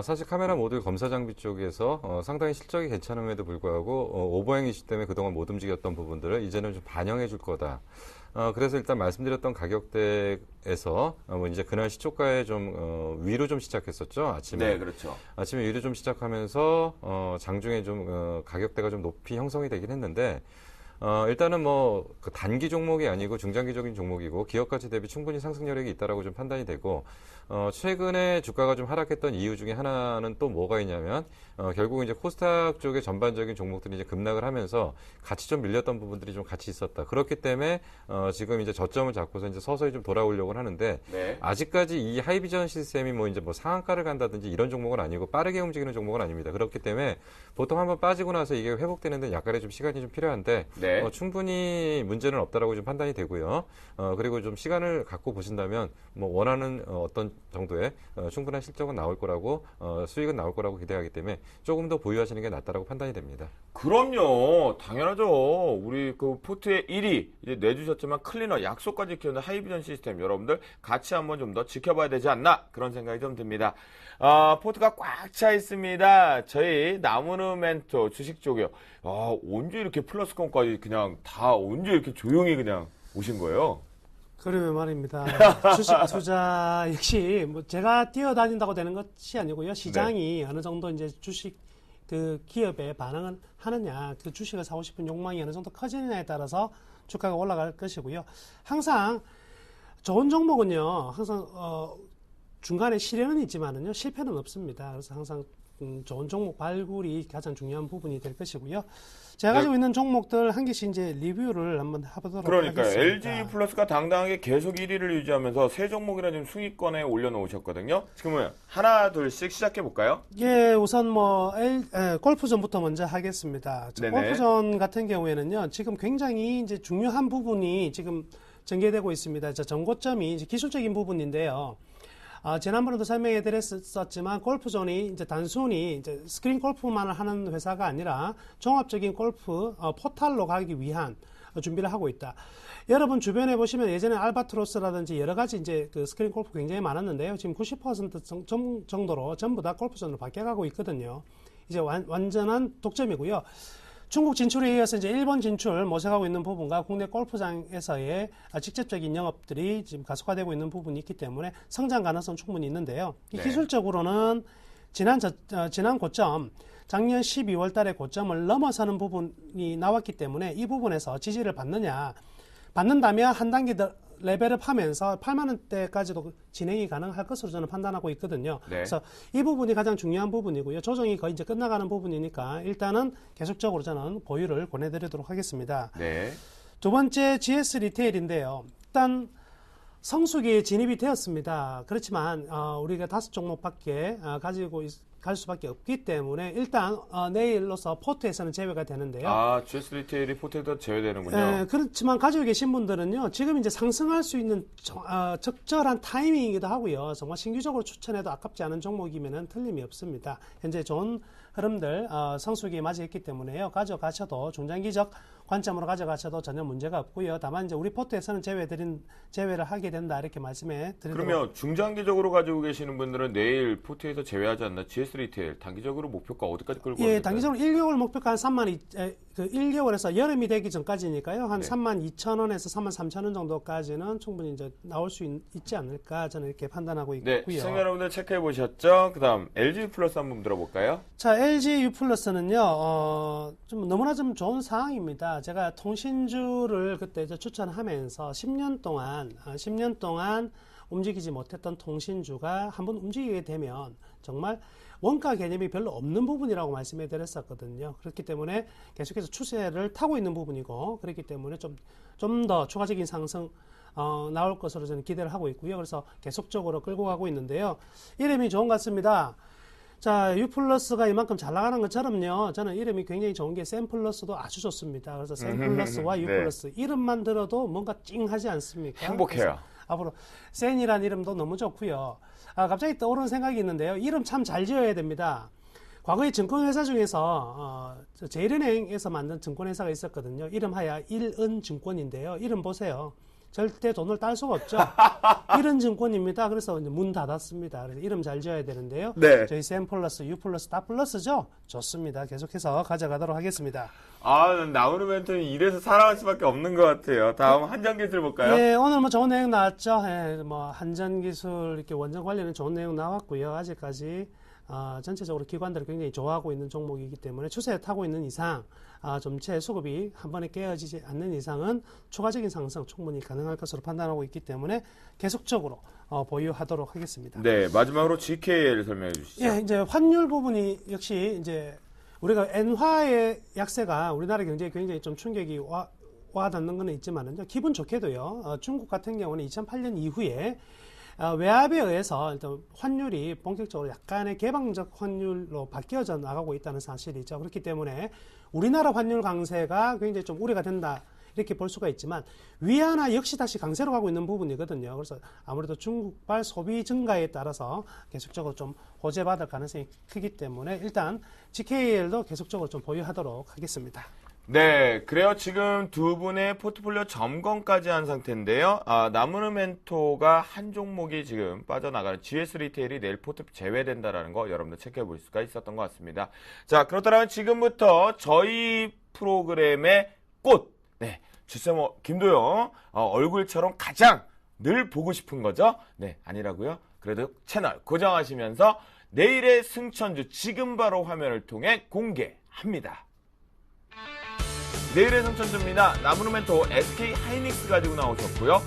사실 카메라 모듈 검사 장비 쪽에서 상당히 실적이 괜찮음에도 불구하고 오버행 이슈 때문에 그동안 못 움직였던 부분들을 이제는 좀 반영해 줄 거다. 그래서 일단 말씀드렸던 가격대에서 이제 그날 시초가에 좀 위로 좀 시작했었죠. 아침에. 네, 그렇죠. 아침에 위로 좀 시작하면서 장중에 좀 가격대가 좀 높이 형성이 되긴 했는데 일단은 그 단기 종목이 아니고 중장기적인 종목이고 기업 가치 대비 충분히 상승 여력이 있다라고 좀 판단이 되고 최근에 주가가 좀 하락했던 이유 중에 하나는 또 뭐가 있냐면 결국 이제 코스닥 쪽의 전반적인 종목들이 이제 급락을 하면서 같이 좀 밀렸던 부분들이 좀 같이 있었다. 그렇기 때문에 지금 이제 저점을 잡고서 이제 서서히 좀 돌아오려고 하는데 네. 아직까지 이 하이비전 시스템이 이제 상한가를 간다든지 이런 종목은 아니고 빠르게 움직이는 종목은 아닙니다. 그렇기 때문에 보통 한번 빠지고 나서 이게 회복되는 데 약간의 좀 시간이 좀 필요한데 네. 충분히 문제는 없다라고 좀 판단이 되고요. 그리고 좀 시간을 갖고 보신다면 원하는 어떤 정도의 충분한 실적은 나올 거라고 수익은 나올 거라고 기대하기 때문에 조금 더 보유하시는 게 낫다라고 판단이 됩니다. 그럼요. 당연하죠. 우리 그 포트의 1위 이제 내주셨지만 클리너 약속까지 키우는 하이비전 시스템 여러분들 같이 한번 좀 더 지켜봐야 되지 않나 그런 생각이 좀 듭니다. 포트가 꽉 차 있습니다. 저희 나무누멘토 주식 쪽이요. 언제 이렇게 플러스권까지 그냥 다 언제 이렇게 조용히 그냥 오신 거예요? 그러면 말입니다. 주식 투자 역시 제가 뛰어다닌다고 되는 것이 아니고요. 시장이 어느 정도 이제 주식 그 기업에 반응을 하느냐, 그 주식을 사고 싶은 욕망이 어느 정도 커지느냐에 따라서 주가가 올라갈 것이고요. 항상 좋은 종목은요, 항상 중간에 시련은 있지만은요, 실패는 없습니다. 그래서 항상 좋은 종목 발굴이 가장 중요한 부분이 될 것이고요. 제가 가지고 있는 종목들 한 개씩 이제 리뷰를 한번 해보도록 그러니까요. 하겠습니다. LG 플러스가 당당하게 계속 1위를 유지하면서 세 종목이나 지금 순위권에 올려놓으셨거든요. 지금은 하나, 둘씩 시작해볼까요? 예, 우선 골프존부터 먼저 하겠습니다. 네네. 골프존 같은 경우에는요, 지금 굉장히 이제 중요한 부분이 지금 전개되고 있습니다. 전고점이 이제 기술적인 부분인데요. 지난번에도 설명해 드렸었지만 골프존이 이제 단순히 이제 스크린 골프만을 하는 회사가 아니라 종합적인 골프 포탈로 가기 위한 준비를 하고 있다. 여러분 주변에 보시면 예전에 알바트로스라든지 여러 가지 이제 그 스크린 골프 굉장히 많았는데요. 지금 90% 정도로 전부 다 골프존으로 바뀌어가고 있거든요. 이제 완전한 독점이고요. 중국 진출에 이어서 이제 일본 진출 모색하고 있는 부분과 국내 골프장에서의 직접적인 영업들이 지금 가속화되고 있는 부분이 있기 때문에 성장 가능성 충분히 있는데요. 네. 기술적으로는 지난 고점, 작년 12월 달의 고점을 넘어서는 부분이 나왔기 때문에 이 부분에서 지지를 받는다면 한 단계 더 레벨업 하면서 8만 원대까지도 진행이 가능할 것으로 저는 판단하고 있거든요. 네. 그래서 이 부분이 가장 중요한 부분이고요. 조정이 거의 이제 끝나가는 부분이니까 일단은 계속적으로 저는 보유를 권해드리도록 하겠습니다. 네. 두 번째 GS 리테일인데요. 일단 성수기에 진입이 되었습니다. 그렇지만 우리가 5종목밖에 가지고 갈 수밖에 없기 때문에 일단 내일로서 포트에서는 제외가 되는데요. GS 리테일이 포트에서 제외되는군요. 네, 그렇지만 가지고 계신 분들은요, 지금 이제 상승할 수 있는 적절한 타이밍이기도 하고요. 정말 신규적으로 추천해도 아깝지 않은 종목이면은 틀림이 없습니다. 현재 좋은 흐름들 성수기에 맞이했기 때문에요. 가져가셔도 중장기적 관점으로 가져가셔도 전혀 문제가 없고요. 다만 이제 우리 포트에서는 제외를 하게 된다 이렇게 말씀해 드리도록. 그러면 중장기적으로 가지고 계시는 분들은 내일 포트에서 제외하지 않나 GS 리테일 단기적으로 목표가 어디까지 끌고 예, 갑니까? 단기적으로 1개월 목표가 한 1개월에서 여름이 되기 전까지니까요. 한 네. 32,000원에서 33,000원 정도까지는 충분히 이제 나올 수 있지 않을까 저는 이렇게 판단하고 있고요. 네, 시청자 여러분들 체크해 보셨죠? 그다음 LG 플러스 한번 들어볼까요? 자, LG U 플러스는요, 좀 너무나 좀 좋은 상황입니다. 제가 통신주를 그때 이제 추천하면서 10년 동안 움직이지 못했던 통신주가 한번 움직이게 되면 정말 원가 개념이 별로 없는 부분이라고 말씀해 드렸었거든요. 그렇기 때문에 계속해서 추세를 타고 있는 부분이고, 그렇기 때문에 좀 더 추가적인 상승 나올 것으로 저는 기대를 하고 있고요. 그래서 계속적으로 끌고 가고 있는데요. 이름이 좋은 것 같습니다. 자, U 플러스가 이만큼 잘 나가는 것처럼요. 저는 이름이 굉장히 좋은 게 샘 플러스도 아주 좋습니다. 그래서 샘 플러스와 U 네. 플러스 이름만 들어도 뭔가 찡하지 않습니까? 행복해요. 앞으로 센이라는 이름도 너무 좋고요. 갑자기 떠오르는 생각이 있는데요. 이름 참 잘 지어야 됩니다. 과거에 증권회사 중에서 제일은행에서 만든 증권회사가 있었거든요. 이름하여 일은증권인데요. 이름 보세요. 절대 돈을 딸 수가 없죠. 일은증권입니다. 그래서 이제 문 닫았습니다. 그래서 이름 잘 지어야 되는데요. 네. 저희 샘 플러스, U 플러스 다 플러스죠? 좋습니다. 계속해서 가져가도록 하겠습니다. 나오는 멘트는 이래서 살아갈 수밖에 없는 것 같아요. 다음 한전기술 볼까요? 예, 오늘 좋은 내용 나왔죠. 예, 한전기술 이렇게 원전 관련은 좋은 내용 나왔고요. 아직까지 전체적으로 기관들을 굉장히 좋아하고 있는 종목이기 때문에 추세에 타고 있는 이상 좀채 수급이 한 번에 깨어지지 않는 이상은 추가적인 상승 충분히 가능할 것으로 판단하고 있기 때문에 계속적으로 보유하도록 하겠습니다. 네, 마지막으로 GKL 설명해 주시죠. 예, 이제 환율 부분이 역시 이제 우리가 엔화의 약세가 우리나라 경제에 굉장히 좀 충격이 와닿는 것은 있지만은요, 기분 좋게도요, 중국 같은 경우는 2008년 이후에 외압에 의해서 일단 환율이 본격적으로 약간의 개방적 환율로 바뀌어져 나가고 있다는 사실이죠. 그렇기 때문에 우리나라 환율 강세가 굉장히 좀 우려가 된다. 이렇게 볼 수가 있지만 위안화 역시 다시 강세로 가고 있는 부분이거든요. 그래서 아무래도 중국발 소비 증가에 따라서 계속적으로 좀 호재받을 가능성이 크기 때문에 일단 GKL도 계속적으로 좀 보유하도록 하겠습니다. 네, 그래요. 지금 두 분의 포트폴리오 점검까지 한 상태인데요. 나무르멘토가 한 종목이 지금 빠져나가는 GS 리테일이 내일 포트 제외된다라는 거 여러분들 체크해 볼 수가 있었던 것 같습니다. 자, 그렇다면 지금부터 저희 프로그램의 꽃, 네, 주세모 김도영 얼굴처럼 가장 늘 보고 싶은 거죠? 네, 아니라고요? 그래도 채널 고정하시면서 내일의 승천주 지금 바로 화면을 통해 공개합니다. 내일의 승천주입니다. 나무르멘토 SK 하이닉스 가지고 나오셨고요.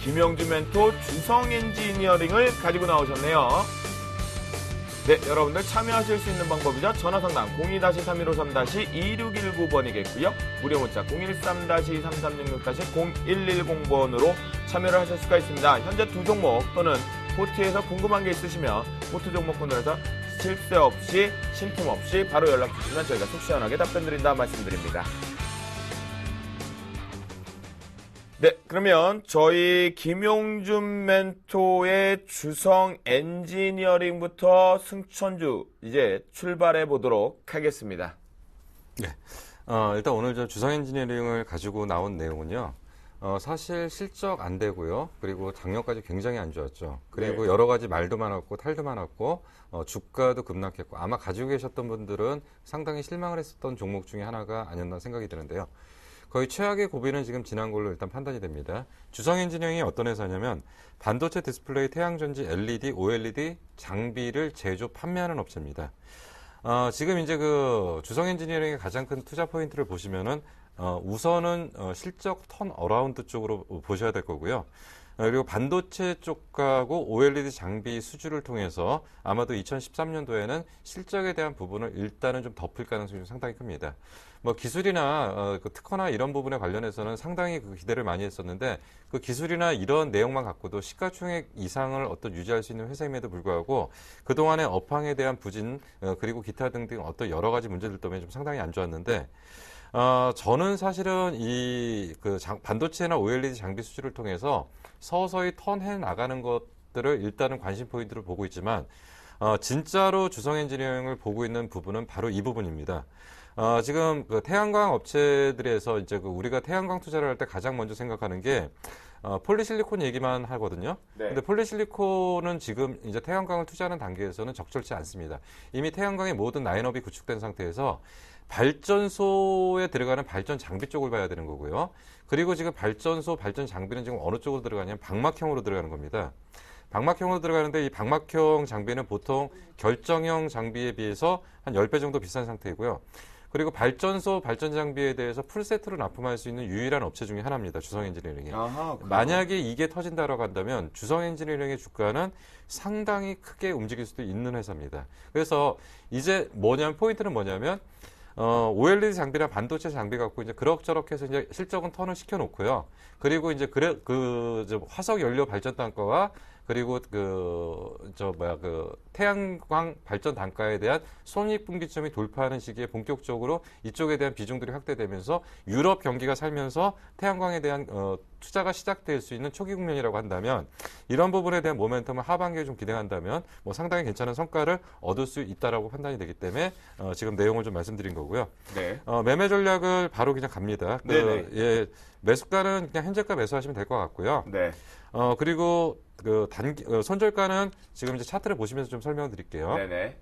김영주 멘토 주성 엔지니어링을 가지고 나오셨네요. 네, 여러분들 참여하실 수 있는 방법이죠. 전화상담 02-3153-2619번이겠고요. 무료 문자 013-2366-0110번으로 참여를 하실 수가 있습니다. 현재 두 종목 또는 포트에서 궁금한 게 있으시면 포트 종목분들에서 실세 없이 쉼틈 없이 바로 연락 주시면 저희가 속 시원하게 답변 드린다 말씀드립니다. 네, 그러면 저희 김용준 멘토의 주성 엔지니어링부터 승천주 이제 출발해 보도록 하겠습니다. 네. 일단 오늘 저 주성 엔지니어링을 가지고 나온 내용은요. 사실 실적 안 되고요. 그리고 작년까지 굉장히 안 좋았죠. 그리고 네. 여러 가지 말도 많았고 탈도 많았고 주가도 급락했고 아마 가지고 계셨던 분들은 상당히 실망을 했었던 종목 중에 하나가 아니었나 생각이 드는데요. 거의 최악의 고비는 지금 지난 걸로 일단 판단이 됩니다. 주성 엔지니어링이 어떤 회사냐면 반도체 디스플레이, 태양전지, LED, OLED 장비를 제조, 판매하는 업체입니다. 지금 이제 그 주성 엔지니어링의 가장 큰 투자 포인트를 보시면은 우선은 실적 턴 어라운드 쪽으로 보셔야 될 거고요. 그리고 반도체 쪽하고 OLED 장비 수주를 통해서 아마도 2013년도에는 실적에 대한 부분을 일단은 좀 덮을 가능성이 좀 상당히 큽니다. 뭐 기술이나 그 특허나 이런 부분에 관련해서는 상당히 그 기대를 많이 했었는데 그 기술이나 이런 내용만 갖고도 시가총액 이상을 어떤 유지할 수 있는 회사임에도 불구하고 그동안의 업황에 대한 부진 그리고 기타 등등 어떤 여러 가지 문제들 때문에 좀 상당히 안 좋았는데 저는 사실은 반도체나 OLED 장비 수주를 통해서 서서히 턴해 나가는 것들을 일단은 관심 포인트로 보고 있지만, 진짜로 주성 엔지니어링을 보고 있는 부분은 바로 이 부분입니다. 지금 그 태양광 업체들에서 이제 우리가 태양광 투자를 할 때 가장 먼저 생각하는 게, 폴리실리콘 얘기만 하거든요. 네. 근데 폴리실리콘은 지금 이제 태양광을 투자하는 단계에서는 적절치 않습니다. 이미 태양광의 모든 라인업이 구축된 상태에서 발전소에 들어가는 발전 장비 쪽을 봐야 되는 거고요. 그리고 지금 발전소, 발전 장비는 지금 어느 쪽으로 들어가냐면 방막형으로 들어가는 겁니다. 방막형으로 들어가는데 이 방막형 장비는 보통 결정형 장비에 비해서 한 10배 정도 비싼 상태이고요. 그리고 발전소, 발전 장비에 대해서 풀세트로 납품할 수 있는 유일한 업체 중에 하나입니다. 주성 엔지니어링이. 아하, 만약에 이게 터진다라고 한다면 주성 엔지니어링의 주가는 상당히 크게 움직일 수도 있는 회사입니다. 그래서 이제 포인트는 뭐냐면 OLED 장비나 반도체 장비 갖고 이제 그럭저럭 해서 이제 실적은 턴을 시켜놓고요. 그리고 이제 화석 연료 발전 단가와 그리고 태양광 발전 단가에 대한 손익분기점이 돌파하는 시기에 본격적으로 이쪽에 대한 비중들이 확대되면서 유럽 경기가 살면서 태양광에 대한 투자가 시작될 수 있는 초기 국면이라고 한다면 이런 부분에 대한 모멘텀을 하반기에 좀 기대한다면 상당히 괜찮은 성과를 얻을 수 있다라고 판단이 되기 때문에 지금 내용을 좀 말씀드린 거고요. 네. 매매 전략을 바로 그냥 갑니다. 매수가는 그냥 현재가 매수하시면 될 것 같고요. 네. 그리고 손절가는 지금 이제 차트를 보시면서 좀 설명드릴게요. 네네.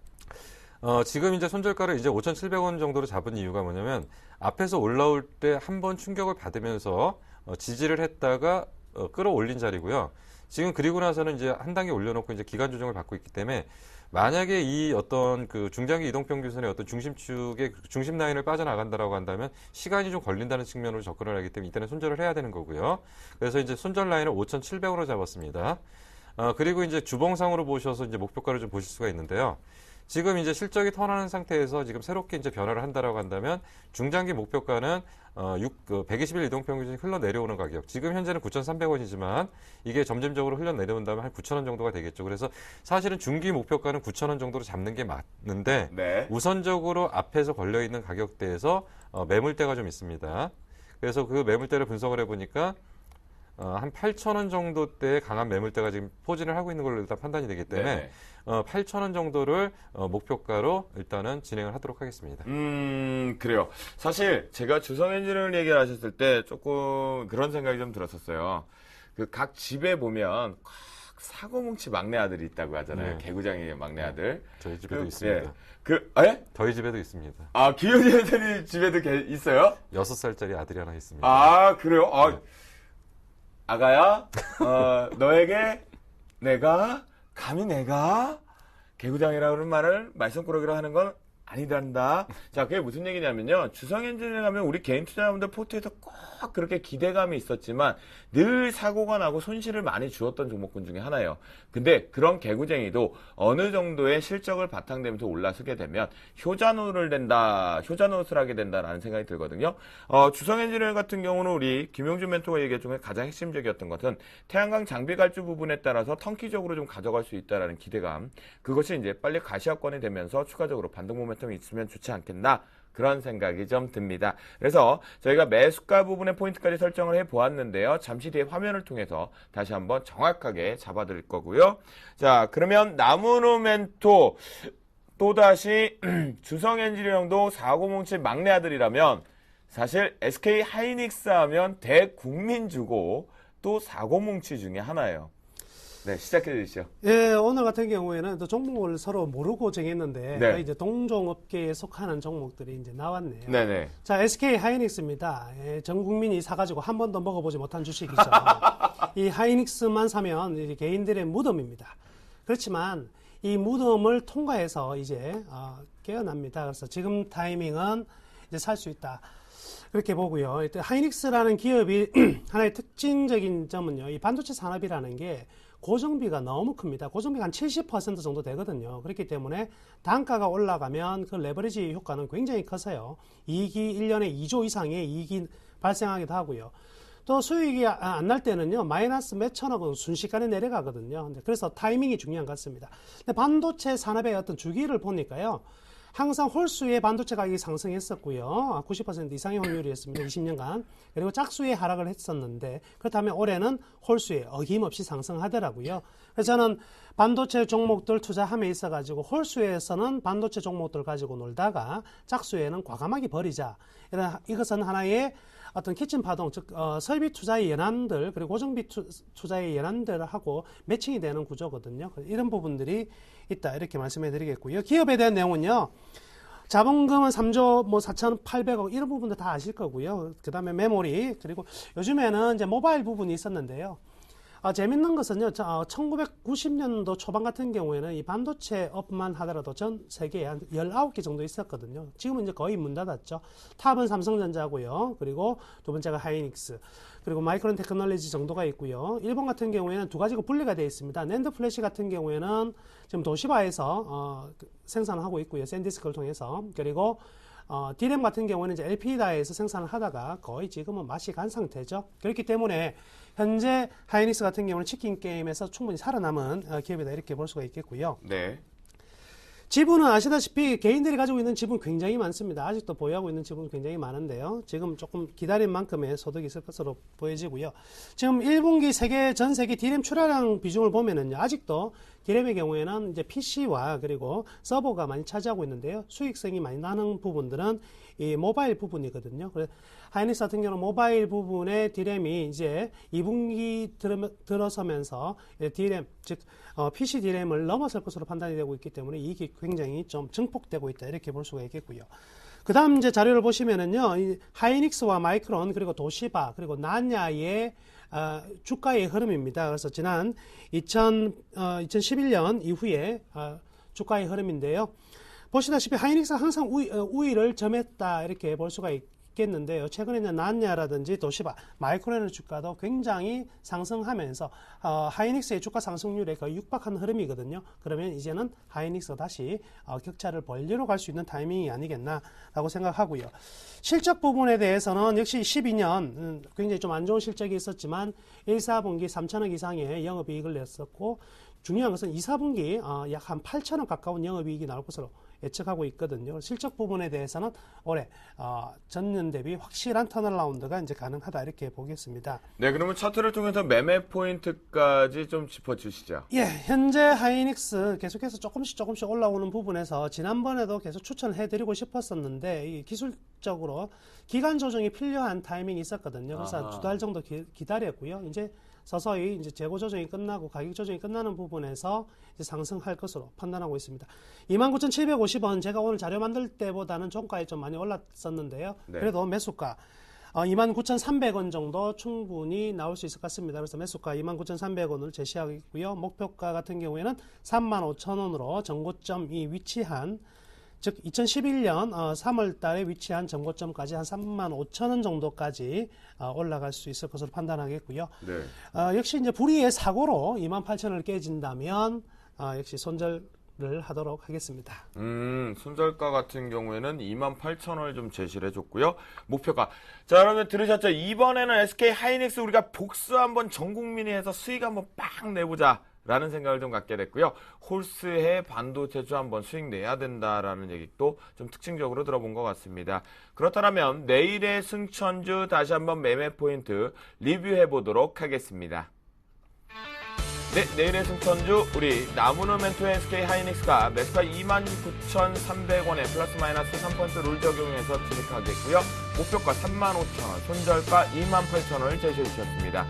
지금 이제 손절가를 이제 5,700원 정도로 잡은 이유가 뭐냐면 앞에서 올라올 때 한 번 충격을 받으면서 지지를 했다가 끌어올린 자리고요. 지금 그리고 나서는 이제 한 단계 올려놓고 이제 기간 조정을 받고 있기 때문에 만약에 이 어떤 그 중장기 이동평균선의 어떤 중심축의 중심 라인을 빠져나간다라고 한다면 시간이 좀 걸린다는 측면으로 접근을 하기 때문에 이때는 손절을 해야 되는 거고요. 그래서 이제 손절 라인을 5,700으로 잡았습니다. 그리고 이제 주봉상으로 보셔서 이제 목표가를 좀 보실 수가 있는데요. 지금 이제 실적이 턴하는 상태에서 지금 새롭게 이제 변화를 한다라고 한다면 중장기 목표가는 120일 이동평균선이 흘러내려오는 가격. 지금 현재는 9,300원이지만 이게 점진적으로 흘러내려온다면 한 9,000원 정도가 되겠죠. 그래서 사실은 중기 목표가는 9,000원 정도로 잡는 게 맞는데 네. 우선적으로 앞에서 걸려있는 가격대에서 매물대가 좀 있습니다. 그래서 그 매물대를 분석을 해보니까 한 8,000원 정도대의 강한 매물대가 지금 포진을 하고 있는 걸로 일단 판단이 되기 때문에 네네. 8,000원 정도를 목표가로 일단은 진행을 하도록 하겠습니다. 그래요. 사실 제가 주성엔지니어링 얘기를 하셨을 때 조금 그런 생각이 좀 들었었어요. 그 각 집에 보면 각 사고뭉치 막내 아들이 있다고 하잖아요. 네. 개구장이 막내 아들. 저희 집에도 그, 있습니다. 예? 저희 집에도 있습니다. 아, 기현이 선생님 집에도 있어요? 6살짜리 아들이 하나 있습니다. 아, 그래요? 네. 아가야, 너에게 감히 내가 개구장이라는 말을 말썽꾸러기로 하는 건 아니란다. 자, 그게 무슨 얘기냐면요. 주성엔진을 하면 우리 개인 투자자분들 포트에서 꼭 그렇게 기대감이 있었지만 늘 사고가 나고 손실을 많이 주었던 종목군 중에 하나예요. 근데 그런 개구쟁이도 어느 정도의 실적을 바탕대면서 올라서게 되면 효자 노릇을 하게 된다라는 생각이 들거든요. 주성엔지니어링 같은 경우는 우리 김용준 멘토가 얘기했던 중에 가장 핵심적이었던 것은 태양광 장비 갈주 부분에 따라서 턴키적으로 좀 가져갈 수 있다라는 기대감. 그것이 이제 빨리 가시화권이 되면서 추가적으로 반등 모멘텀이 있으면 좋지 않겠나. 그런 생각이 좀 듭니다. 그래서 저희가 매수가 부분의 포인트까지 설정을 해보았는데요. 잠시 뒤에 화면을 통해서 다시 한번 정확하게 잡아드릴 거고요. 자, 그러면 나무노멘토 또다시 주성엔지니어링도 4007 막내 아들이라면 사실 SK 하이닉스 하면 대국민주고 또 4007 중에 하나예요. 네, 시작해 주시죠. 예, 오늘 같은 경우에는 또 종목을 서로 모르고 정했는데 네. 이제 동종업계에 속하는 종목들이 이제 나왔네요. 네네. 자, SK 하이닉스입니다. 예, 전 국민이 사가지고 한 번도 먹어보지 못한 주식이죠. 이 하이닉스만 사면 이제 개인들의 무덤입니다. 그렇지만 이 무덤을 통과해서 이제 깨어납니다. 그래서 지금 타이밍은 이제 살 수 있다. 그렇게 보고요. 일단 하이닉스라는 기업이 하나의 특징적인 점은요. 이 반도체 산업이라는 게 고정비가 너무 큽니다. 고정비가 한 70% 정도 되거든요. 그렇기 때문에 단가가 올라가면 그 레버리지 효과는 굉장히 커서요. 이익이 1년에 2조 이상의 이익이 발생하기도 하고요. 또 수익이 안 날 때는요, 마이너스 몇 천억은 순식간에 내려가거든요. 그래서 타이밍이 중요한 것 같습니다. 근데 반도체 산업의 어떤 주기를 보니까요, 항상 홀수의 반도체 가격이 상승했었고요. 90% 이상의 확률이었습니다. 20년간. 그리고 짝수의 하락을 했었는데 그렇다면 올해는 홀수에 어김없이 상승하더라고요. 그래서 저는 반도체 종목들 투자함에 있어가지고 홀수에서는 반도체 종목들 가지고 놀다가 짝수에는 과감하게 버리자. 이것은 하나의 어떤 키친 파동, 즉 설비 투자의 연한들 그리고 고정비 투자의 연한들하고 매칭이 되는 구조거든요. 이런 부분들이 있다 이렇게 말씀해드리겠고요. 기업에 대한 내용은요. 자본금은 3조 4,800억 이런 부분도 다 아실 거고요. 그 다음에 메모리 그리고 요즘에는 이제 모바일 부분이 있었는데요. 재밌는 것은요, 1990년도 초반 같은 경우에는 이 반도체 업만 하더라도 전 세계에 한 19개 정도 있었거든요. 지금은 이제 거의 문 닫았죠. 탑은 삼성전자고요. 그리고 두 번째가 하이닉스. 그리고 마이크론 테크놀로지 정도가 있고요. 일본 같은 경우에는 두 가지가 분리가 되어 있습니다. 낸드 플래시 같은 경우에는 지금 도시바에서 생산을 하고 있고요. 샌디스크를 통해서. 그리고 디램 같은 경우는 이제 LP다에서 생산을 하다가 거의 지금은 맛이 간 상태죠. 그렇기 때문에 현재 하이닉스 같은 경우는 치킨 게임에서 충분히 살아남은 기업이다 이렇게 볼 수가 있겠고요. 네. 지분은 아시다시피 개인들이 가지고 있는 지분 굉장히 많습니다. 아직도 보유하고 있는 지분 굉장히 많은데요. 지금 조금 기다린 만큼의 소득이 있을 것으로 보여지고요. 지금 1분기 전 세계 디램 출하량 비중을 보면은요. 아직도 디램의 경우에는 이제 PC와 그리고 서버가 많이 차지하고 있는데요. 수익성이 많이 나는 부분들은 이 모바일 부분이거든요. 그래서 하이닉스 같은 경우는 모바일 부분의 디램이 이제 2분기 들어서면서 디램, 즉 PC 디램을 넘어설 것으로 판단이 되고 있기 때문에 이익이 굉장히 좀 증폭되고 있다 이렇게 볼 수가 있겠고요. 그 다음 이제 자료를 보시면은요, 이 하이닉스와 마이크론 그리고 도시바 그리고 난야의 주가의 흐름입니다. 그래서 지난 2011년 이후에 주가의 흐름인데요. 보시다시피 하이닉스가 항상 우위를 점했다 이렇게 볼 수가 있겠는데요. 최근에는 난야라든지 도시바, 마이크로에너지 주가도 굉장히 상승하면서 하이닉스의 주가 상승률에 거의 육박한 흐름이거든요. 그러면 이제는 하이닉스가 다시 격차를 벌리러 갈 수 있는 타이밍이 아니겠나라고 생각하고요. 실적 부분에 대해서는 역시 12년 굉장히 좀 안 좋은 실적이 있었지만 1, 4분기 3천억 이상의 영업이익을 냈었고 중요한 것은 2, 4분기 약 한 8천억 가까운 영업이익이 나올 것으로 예측하고 있거든요. 실적 부분에 대해서는 올해 전년 대비 확실한 턴어라운드가 이제 가능하다 이렇게 보겠습니다. 네, 그러면 차트를 통해서 매매 포인트까지 좀 짚어주시죠. 예, 현재 하이닉스 계속해서 조금씩 올라오는 부분에서 지난번에도 계속 추천해드리고 싶었었는데 이 기술적으로 기간 조정이 필요한 타이밍이 있었거든요. 그래서 두 달 정도 기다렸고요. 이제 서서히 이제 재고 조정이 끝나고 가격 조정이 끝나는 부분에서 이제 상승할 것으로 판단하고 있습니다. 29,750원 제가 오늘 자료 만들 때보다는 종가에 좀 많이 올랐었는데요. 네. 그래도 매수가 29,300원 정도 충분히 나올 수 있을 것 같습니다. 그래서 매수가 29,300원을 제시하고 있고요. 목표가 같은 경우에는 35,000원으로 전고점이 위치한 즉 2011년 3월 달에 위치한 전고점까지 한 35,000원 정도까지 올라갈 수 있을 것으로 판단하겠고요. 네. 역시 이제 불의의 사고로 28,000원을 깨진다면 역시 손절을 하도록 하겠습니다. 손절가 같은 경우에는 28,000원을 좀 제시를 해줬고요. 목표가. 자, 여러분 들으셨죠? 이번에는 SK 하이닉스 우리가 복수 한번 전 국민이 해서 수익 한번 빵 내보자. 라는 생각을 좀 갖게 됐고요. 홀스의 반도체주 한번 수익 내야 된다라는 얘기도 좀 특징적으로 들어본 것 같습니다. 그렇다면 내일의 승천주 다시 한번 매매 포인트 리뷰해 보도록 하겠습니다. 네, 내일의 승천주 우리 나무노멘토 SK 하이닉스가 매수가 29,300원에 플러스 마이너스 3% 룰 적용해서 진입하겠고요. 목표가 35,000원, 손절가 28,000원을 제시해 주셨습니다.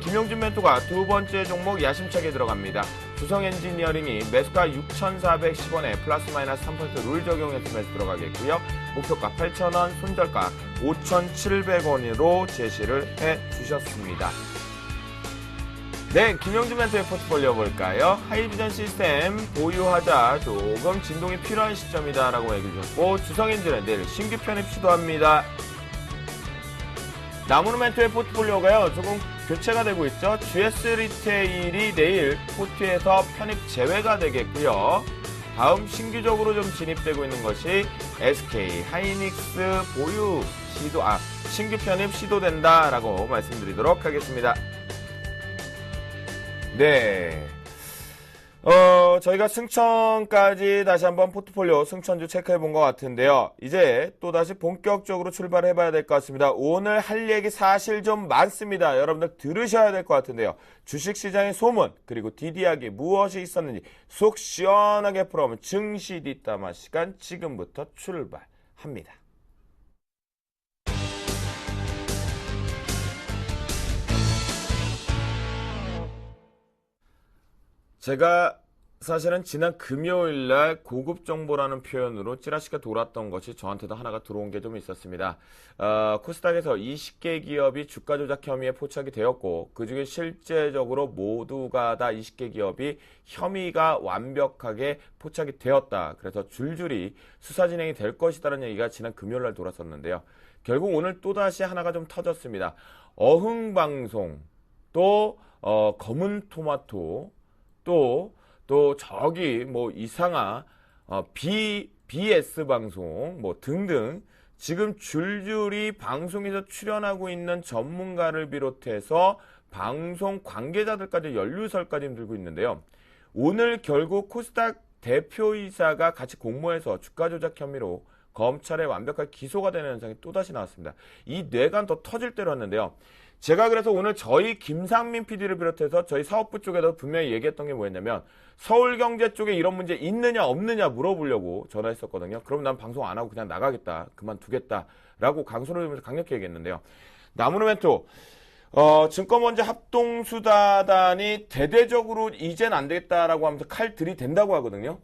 김용준 멘토가 두 번째 종목 야심차게 들어갑니다. 주성 엔지니어링이 매수가 6,410원에 플러스 마이너스 3% 룰 적용해서 매수 들어가겠고요. 목표가 8,000원, 손절가 5,700원으로 제시를 해 주셨습니다. 네, 김영준 멘토의 포트폴리오 볼까요? 하이비전 시스템 보유하자 조금 진동이 필요한 시점이다 라고 얘기해 주셨고 주성엔진은 내일 신규 편입 시도합니다. 나무노멘토의 포트폴리오가요 조금 교체가 되고 있죠. GS 리테일이 내일 포트에서 편입 제외가 되겠고요. 다음 신규적으로 좀 진입되고 있는 것이 SK 하이닉스 보유 신규 편입 시도된다 라고 말씀드리도록 하겠습니다. 네. 저희가 승천까지 다시 한번 포트폴리오 승천주 체크해 본 것 같은데요. 이제 또다시 본격적으로 출발해 봐야 될 것 같습니다. 오늘 할 얘기 사실 좀 많습니다. 여러분들 들으셔야 될 것 같은데요. 주식시장의 소문, 그리고 디디하게 무엇이 있었는지 속 시원하게 풀어보면 증시 뒷담화 시간 지금부터 출발합니다. 제가 사실은 지난 금요일날 고급정보라는 표현으로 찌라시가 돌았던 것이 저한테도 하나가 들어온 게 좀 있었습니다. 코스닥에서 20개 기업이 주가 조작 혐의에 포착이 되었고 그중에 실제적으로 모두가 다 20개 기업이 혐의가 완벽하게 포착이 되었다. 그래서 줄줄이 수사 진행이 될 것이다라는 얘기가 지난 금요일날 돌았었는데요. 결국 오늘 또다시 하나가 좀 터졌습니다. 어흥방송, 또 검은토마토, 또 저기 뭐 이상한 BS 방송 뭐 등등 지금 줄줄이 방송에서 출연하고 있는 전문가를 비롯해서 방송 관계자들까지 연루설까지 들고 있는데요. 오늘 결국 코스닥 대표이사가 같이 공모해서 주가 조작 혐의로 검찰에 완벽하게 기소가 되는 현상이 또다시 나왔습니다. 이 뇌관 더 터질 대로 했는데요. 제가 그래서 오늘 저희 김상민 PD를 비롯해서 저희 사업부 쪽에도 분명히 얘기했던 게 뭐였냐면 서울경제 쪽에 이런 문제 있느냐 없느냐 물어보려고 전화했었거든요. 그럼 난 방송 안 하고 그냥 나가겠다. 그만두겠다. 라고 강소를 하면서 강력히 얘기했는데요. 나무노멘토 증권범죄 합동수사단이 대대적으로 이젠 안 되겠다라고 하면서 칼 들이댄다고 하거든요.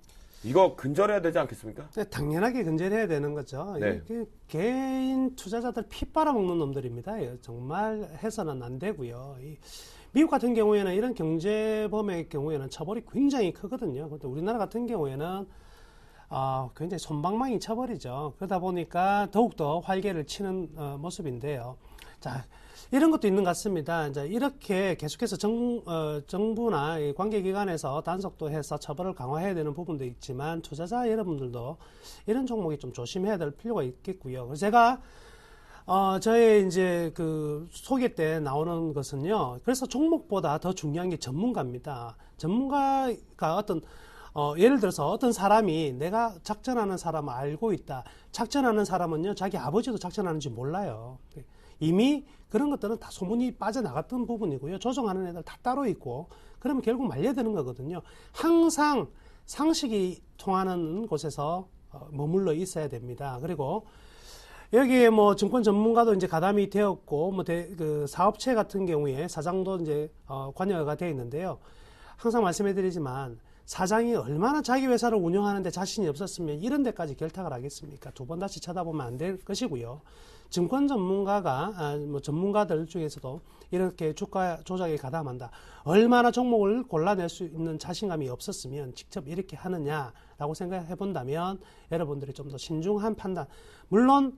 이거 근절해야 되지 않겠습니까? 네, 당연하게 근절해야 되는 거죠. 네. 이게 개인 투자자들 피 빨아먹는 놈들입니다. 정말 해서는 안 되고요. 미국 같은 경우에는 이런 경제범의 경우에는 처벌이 굉장히 크거든요. 그런데 우리나라 같은 경우에는 굉장히 솜방망이 쳐버리죠. 그러다 보니까 더욱더 활개를 치는 모습인데요. 자, 이런 것도 있는 것 같습니다. 이제 이렇게 계속해서 정부나 이 관계기관에서 단속도 해서 처벌을 강화해야 되는 부분도 있지만 투자자 여러분들도 이런 종목이 좀 조심해야 될 필요가 있겠고요. 그래서 제가 저의 이제 그 소개 때 나오는 것은요. 그래서 종목보다 더 중요한 게 전문가입니다. 전문가가 예를 들어서 어떤 사람이 내가 작전하는 사람을 알고 있다. 작전하는 사람은요, 자기 아버지도 작전하는지 몰라요. 이미 그런 것들은 다 소문이 빠져나갔던 부분이고요. 조종하는 애들 다 따로 있고, 그러면 결국 말려드는 거거든요. 항상 상식이 통하는 곳에서 머물러 있어야 됩니다. 그리고 여기에 뭐 증권 전문가도 이제 가담이 되었고, 그 사업체 같은 경우에 사장도 이제 관여가 되어 있는데요. 항상 말씀해드리지만 사장이 얼마나 자기 회사를 운영하는데 자신이 없었으면 이런 데까지 결탁을 하겠습니까? 두 번 다시 쳐다보면 안 될 것이고요. 증권 전문가가 전문가들 중에서도 이렇게 주가 조작에 가담한다. 얼마나 종목을 골라낼 수 있는 자신감이 없었으면 직접 이렇게 하느냐라고 생각해 본다면 여러분들이 좀 더 신중한 판단. 물론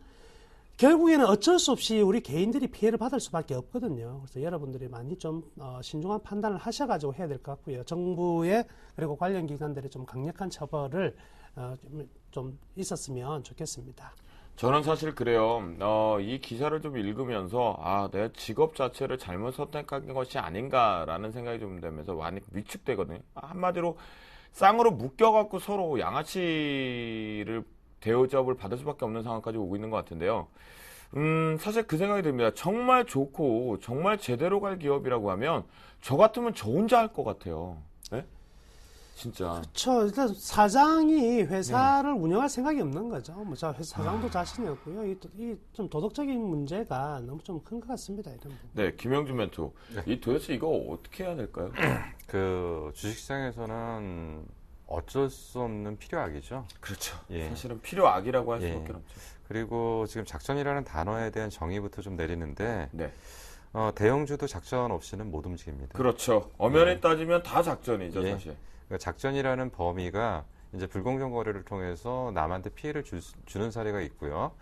결국에는 어쩔 수 없이 우리 개인들이 피해를 받을 수밖에 없거든요. 그래서 여러분들이 많이 좀 신중한 판단을 하셔가지고 해야 될 것 같고요. 정부의 그리고 관련 기관들의 좀 강력한 처벌을 좀 있었으면 좋겠습니다. 저는 사실 그래요. 이 기사를 좀 읽으면서 내가 직업 자체를 잘못 선택한 것이 아닌가라는 생각이 좀 되면서 많이 위축되거든요. 한마디로 쌍으로 묶여갖고 서로 양아치를 대우잡을 받을 수밖에 없는 상황까지 오고 있는 것 같은데요. 사실 그 생각이 듭니다. 정말 좋고 정말 제대로 갈 기업이라고 하면 저 같으면 저 혼자 할 것 같아요. 네? 진짜. 그렇죠. 일단 사장이 회사를 운영할 생각이 없는 거죠. 저 사장도 자신이 없고요. 이 좀 도덕적인 문제가 너무 좀 큰 것 같습니다. 이런 부분. 네, 김영준 멘토. 이 도대체 이거 어떻게 해야 될까요? 그 주식시장에서는 어쩔 수 없는 필요악이죠. 그렇죠. 예. 사실은 필요악이라고 할 수밖에 없죠. 그리고 지금 작전이라는 단어에 대한 정의부터 좀 내리는데 네. 대형주도 작전 없이는 못 움직입니다. 그렇죠. 엄연히 따지면 다 작전이죠, 사실. 그러니까 작전이라는 범위가 이제 불공정 거래를 통해서 남한테 피해를 주는 사례가 있고요.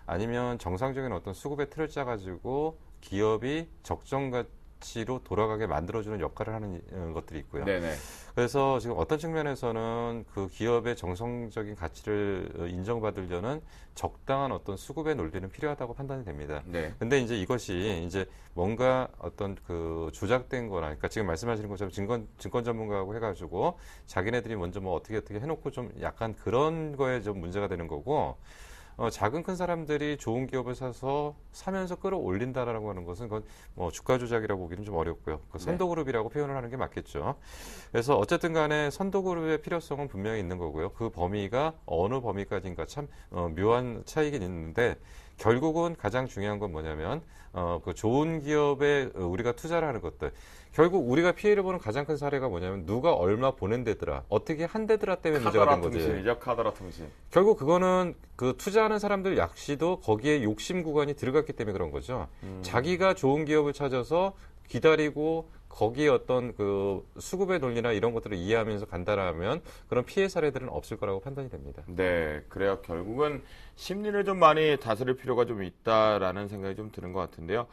아니면 정상적인 어떤 수급의 틀을 짜가지고 기업이 적정 가치로 돌아가게 만들어주는 역할을 하는 것들이 있고요. 네네. 그래서 지금 어떤 측면에서는 그 기업의 정성적인 가치를 인정받으려는 적당한 어떤 수급의 논리는 필요하다고 판단이 됩니다. 네. 근데 이제 이것이 이제 뭔가 어떤 그 조작된 거나, 그러니까 지금 말씀하시는 것처럼 증권 전문가하고 해가지고 자기네들이 먼저 뭐 어떻게 해놓고 좀 약간 그런 거에 좀 문제가 되는 거고, 작은 큰 사람들이 좋은 기업을 사면서 끌어올린다라고 하는 것은 그건 뭐 주가 조작이라고 보기는 좀 어렵고요. 그 선도그룹이라고 표현을 하는 게 맞겠죠. 그래서 어쨌든 간에 선도그룹의 필요성은 분명히 있는 거고요. 그 범위가 어느 범위까지인가 참 묘한 차이긴 있는데, 결국은 가장 중요한 건 뭐냐면 그 좋은 기업에 우리가 투자를 하는 것들. 결국 우리가 피해를 보는 가장 큰 사례가 뭐냐면 누가 얼마 보낸 데더라, 어떻게 한 데더라 때문에 문제가 된 거지. 통신이죠, 카더라 통신. 결국 그거는 그 투자하는 사람들 역시도 거기에 욕심 구간이 들어갔기 때문에 그런 거죠. 자기가 좋은 기업을 찾아서 기다리고 거기에 어떤 그 수급의 논리나 이런 것들을 이해하면서 간다라면 그런 피해 사례들은 없을 거라고 판단이 됩니다. 네, 그래요. 결국은 심리를 좀 많이 다스릴 필요가 좀 있다라는 생각이 좀 드는 것 같은데요.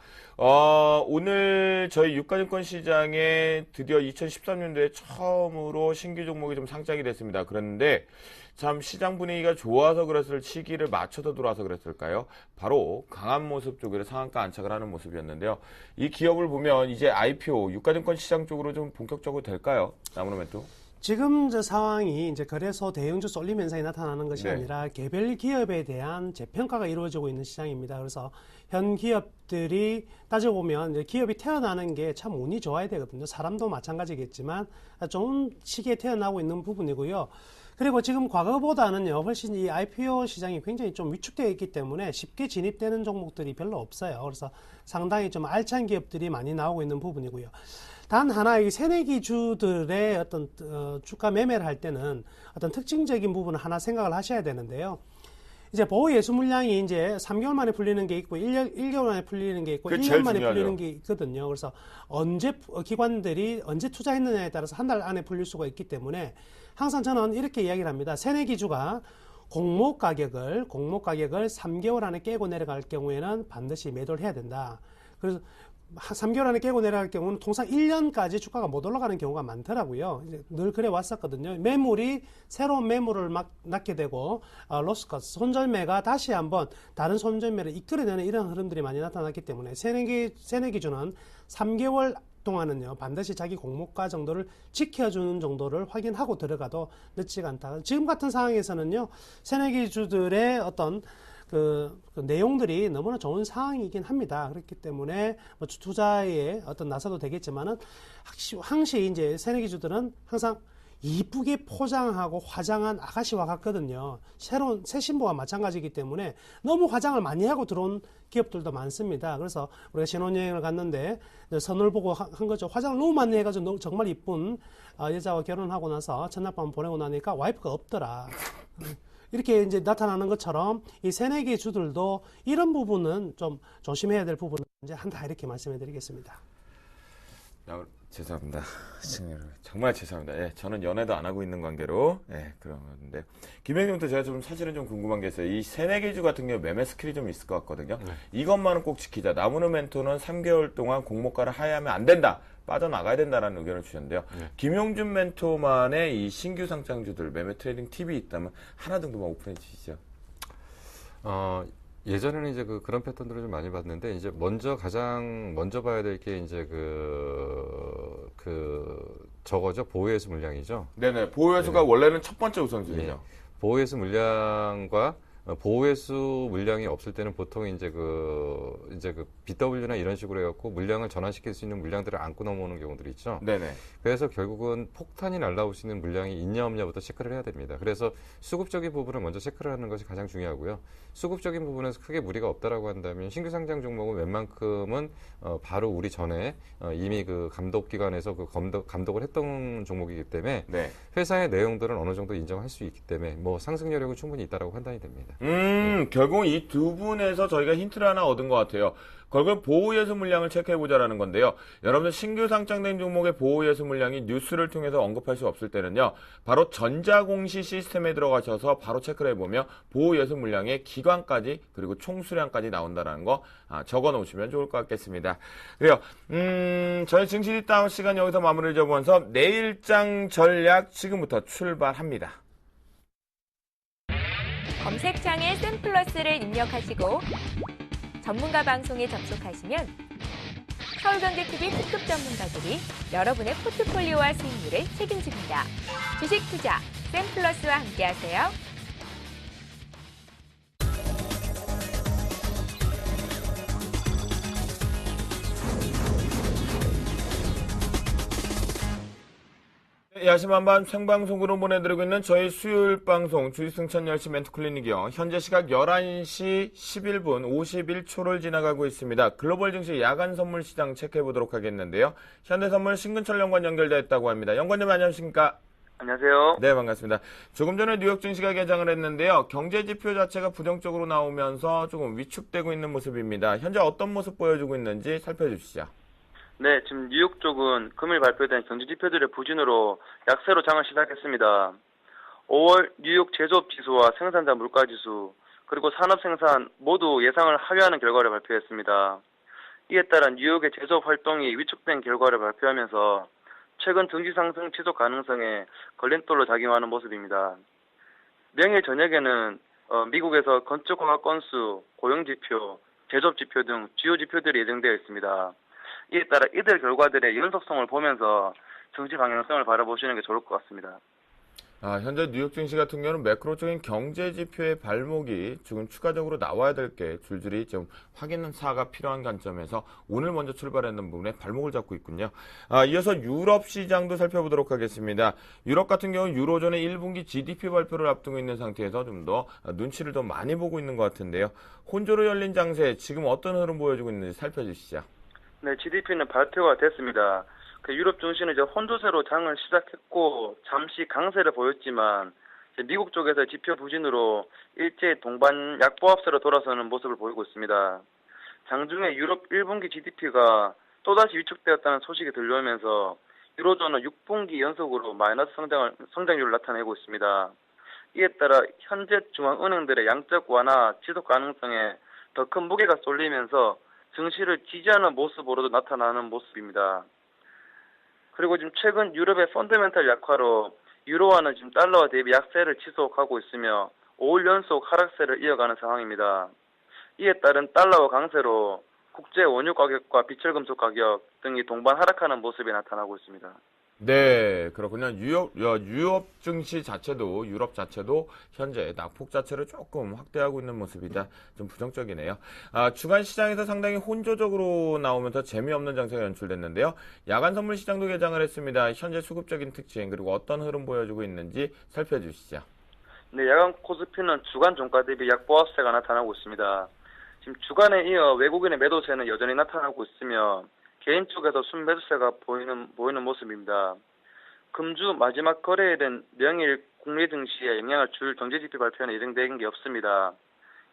오늘 저희 유가증권 시장에 드디어 2013년도에 처음으로 신규 종목이 좀 상장이 됐습니다. 그런데 참 시장 분위기가 좋아서 그랬을, 시기를 맞춰서 들어와서 그랬을까요? 바로 강한 모습 쪽으로 상한가 안착을 하는 모습이었는데요. 이 기업을 보면 이제 IPO, 유가증권 시장 쪽으로 좀 본격적으로 될까요? 나무노 멘토. 지금 저 상황이 이제 거래소 대형주 쏠림 현상이 나타나는 것이 네. 아니라 개별 기업에 대한 재평가가 이루어지고 있는 시장입니다. 그래서 현 기업 기업들이 따지고 보면 이제 기업이 태어나는 게 참 운이 좋아야 되거든요. 사람도 마찬가지겠지만 좋은 시기에 태어나고 있는 부분이고요. 그리고 지금 과거보다는요, 훨씬 이 IPO 시장이 굉장히 좀 위축되어 있기 때문에 쉽게 진입되는 종목들이 별로 없어요. 그래서 상당히 좀 알찬 기업들이 많이 나오고 있는 부분이고요. 단 하나, 이 새내기주들의 어떤 주가 매매를 할 때는 어떤 특징적인 부분을 하나 생각을 하셔야 되는데요. 이제 보호예수 물량이 이제 3개월 만에 풀리는 게 있고 1개월 만에 풀리는 게 있고 그게 1년 제일 만에 중요하죠. 풀리는 게 있거든요. 그래서 언제 기관들이 언제 투자했느냐에 따라서 한 달 안에 풀릴 수가 있기 때문에 항상 저는 이렇게 이야기를 합니다. 새내기주가 공모 가격을 3개월 안에 깨고 내려갈 경우에는 반드시 매도를 해야 된다. 그래서 3개월 안에 깨고 내려갈 경우는 통상 1년까지 주가가 못 올라가는 경우가 많더라고요. 이제 늘 그래 왔었거든요. 매물이 새로운 매물을 막 낳게 되고 로스커스, 손절매가 다시 한번 다른 손절매를 이끌어내는 이런 흐름들이 많이 나타났기 때문에 새내기주는 3개월 동안은요, 반드시 자기 공모가 정도를 지켜주는 정도를 확인하고 들어가도 늦지가 않다. 지금 같은 상황에서는요, 새내기주들의 어떤 그 내용들이 너무나 좋은 상황이긴 합니다. 그렇기 때문에 뭐 투자에 어떤 나서도 되겠지만은 항시 이제 새내기주들은 항상 이쁘게 포장하고 화장한 아가씨와 같거든요. 새로운 새 신부와 마찬가지이기 때문에 너무 화장을 많이 하고 들어온 기업들도 많습니다. 그래서 우리가 신혼여행을 갔는데 선을 보고 한 거죠. 화장을 너무 많이 해가지고 정말 이쁜 여자와 결혼하고 나서 첫날밤 보내고 나니까 와이프가 없더라. 이렇게 이제 나타나는 것처럼 이 새내기 주들도 이런 부분은 좀 조심해야 될 부분은 이제 한다 이렇게 말씀해 드리겠습니다. 죄송합니다. 정말 죄송합니다. 예, 저는 연애도 안 하고 있는 관계로, 그런 건데. 김혜경부터 제가 좀 사실은 좀 궁금한 게 있어요. 이 새내기주 같은 경우 매매 스킬이 좀 있을 것 같거든요. 이것만은 꼭 지키자. 나무는 멘토는 3개월 동안 공모가를 하회하면 안 된다. 빠져나가야 된다라는 의견을 주셨는데요. 김용준 멘토만의 이 신규 상장주들 매매 트레이딩 팁이 있다면 하나 정도만 오픈해 주시죠. 예전에는 이제 그런 패턴들을 좀 많이 봤는데, 이제 가장 먼저 봐야 될 게 이제 저거죠. 보호예수 물량이죠. 네네. 보호예수가 원래는 첫 번째 우선순위죠. 보호예수 물량과 보호예수 물량이 없을 때는 보통 이제 BW나 이런 식으로 해갖고 물량을 전환시킬 수 있는 물량들을 안고 넘어오는 경우들이 있죠. 네네. 그래서 결국은 폭탄이 날라올 수 있는 물량이 있냐 없냐부터 체크를 해야 됩니다. 그래서 수급적인 부분을 먼저 체크를 하는 것이 가장 중요하고요. 수급적인 부분에서 크게 무리가 없다라고 한다면 신규 상장 종목은 웬만큼은 바로 우리 전에 이미 그 감독기관에서 감독을 했던 종목이기 때문에 회사의 내용들은 어느 정도 인정할 수 있기 때문에 뭐 상승 여력은 충분히 있다라고 판단이 됩니다. 결국 이 두 분에서 저희가 힌트를 하나 얻은 것 같아요. 결국 보호예수 물량을 체크해보자라는 건데요. 여러분들 신규 상장된 종목의 보호예수 물량이 뉴스를 통해서 언급할 수 없을 때는요. 바로 전자공시 시스템에 들어가셔서 바로 체크를 해보면 보호예수 물량의 기관까지 그리고 총수량까지 나온다는 거 적어놓으시면 좋을 것 같겠습니다. 그래요. 저희 증시 다운 시간 여기서 마무리를 접으면서 내일장 전략 지금부터 출발합니다. 검색창에 샘플러스를 입력하시고 전문가 방송에 접속하시면 서울경제TV 특급 전문가들이 여러분의 포트폴리오와 수익률을 책임집니다. 주식 투자 샘플러스와 함께하세요. 야심한밤 생방송으로 보내드리고 있는 저희 수요일 방송 주식승천 열시 멘토클리닉이요. 현재 시각 11시 11분 51초를 지나가고 있습니다. 글로벌 증시 야간 선물 시장 체크해보도록 하겠는데요. 현대선물 신근철 연구원 연결되어 있다고 합니다. 연구원님 안녕하십니까? 안녕하세요. 네, 반갑습니다. 조금 전에 뉴욕 증시가 개장을 했는데요. 경제지표 자체가 부정적으로 나오면서 조금 위축되고 있는 모습입니다. 현재 어떤 모습 보여주고 있는지 살펴주시죠. 네, 지금 뉴욕 쪽은 금일 발표된 경제지표들의 부진으로 약세로 장을 시작했습니다. 5월 뉴욕 제조업 지수와 생산자 물가 지수, 그리고 산업 생산 모두 예상을 하회하는 결과를 발표했습니다. 이에 따라 뉴욕의 제조업 활동이 위축된 결과를 발표하면서 최근 증시 상승 지속 가능성에 걸림돌로 작용하는 모습입니다. 명일 저녁에는 미국에서 건축허가 건수, 고용지표, 제조업지표 등 주요 지표들이 예정되어 있습니다. 이에 따라 이들 결과들의 연속성을 보면서 증시 방향성을 바라보시는 게 좋을 것 같습니다. 현재 뉴욕 증시 같은 경우는 매크로적인 경제 지표의 발목이 지금 추가적으로 나와야 될 게 줄줄이 좀 확인사가 필요한 관점에서 오늘 먼저 출발했는 부분에 발목을 잡고 있군요. 이어서 유럽 시장도 살펴보도록 하겠습니다. 유럽 같은 경우는 유로존의 1분기 GDP 발표를 앞두고 있는 상태에서 좀 더 눈치를 더 많이 보고 있는 것 같은데요. 혼조로 열린 장세 지금 어떤 흐름 보여주고 있는지 살펴주시죠. 네, GDP는 발표가 됐습니다. 유럽 증시는 이제 혼조세로 장을 시작했고 잠시 강세를 보였지만 미국 쪽에서 지표 부진으로 일제히 동반 약보합세로 돌아서는 모습을 보이고 있습니다. 장중에 유럽 1분기 GDP가 또다시 위축되었다는 소식이 들려오면서 유로존은 6분기 연속으로 마이너스 성장률을 나타내고 있습니다. 이에 따라 현재 중앙은행들의 양적 완화 지속 가능성에 더 큰 무게가 쏠리면서 증시를 지지하는 모습으로도 나타나는 모습입니다. 그리고 지금 최근 유럽의 펀더멘털 약화로 유로화는 지금 달러와 대비 약세를 지속하고 있으며 5일 연속 하락세를 이어가는 상황입니다. 이에 따른 달러와 강세로 국제 원유 가격과 비철금속 가격 등이 동반 하락하는 모습이 나타나고 있습니다. 네, 그렇군요. 유럽 증시 자체도, 유럽 자체도 현재 낙폭 자체를 조금 확대하고 있는 모습이다. 좀 부정적이네요. 주간 시장에서 상당히 혼조적으로 나오면서 재미없는 장세가 연출됐는데요. 야간 선물 시장도 개장을 했습니다. 현재 수급적인 특징, 그리고 어떤 흐름 보여주고 있는지 살펴주시죠. 네, 야간 코스피는 주간 종가 대비 약보합세가 나타나고 있습니다. 지금 주간에 이어 외국인의 매도세는 여전히 나타나고 있으며 개인 쪽에서 순매수세가 보이는 모습입니다. 금주 마지막 거래일은 명일 국내 증시에 영향을 줄 경제지표 발표는 예정된 게 없습니다.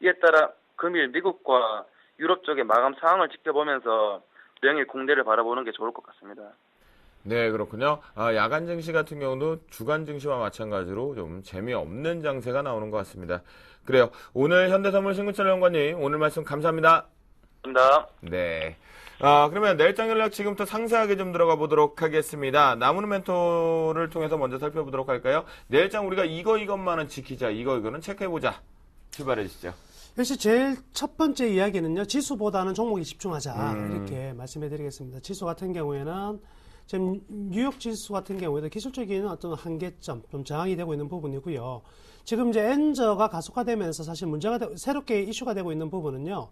이에 따라 금일 미국과 유럽 쪽의 마감 상황을 지켜보면서 명일 국내를 바라보는 게 좋을 것 같습니다. 네, 그렇군요. 야간 증시 같은 경우도 주간 증시와 마찬가지로 좀 재미없는 장세가 나오는 것 같습니다. 그래요. 오늘 현대선물 신근철 연구원님 오늘 말씀 감사합니다. 감사합니다. 네. 그러면 내일장 전략 지금부터 상세하게 좀 들어가 보도록 하겠습니다. 나무는 멘토를 통해서 먼저 살펴보도록 할까요? 내일장 우리가 이것만은 지키자, 이거는 체크해보자. 출발해 주시죠. 역시 제일 첫 번째 이야기는요, 지수보다는 종목에 집중하자. 이렇게 말씀해 드리겠습니다. 지수 같은 경우에는 지금 뉴욕 지수 같은 경우에도 기술적인 어떤 한계점, 좀 저항이 되고 있는 부분이고요. 지금 이제 엔저가 가속화되면서 사실 새롭게 이슈가 되고 있는 부분은요,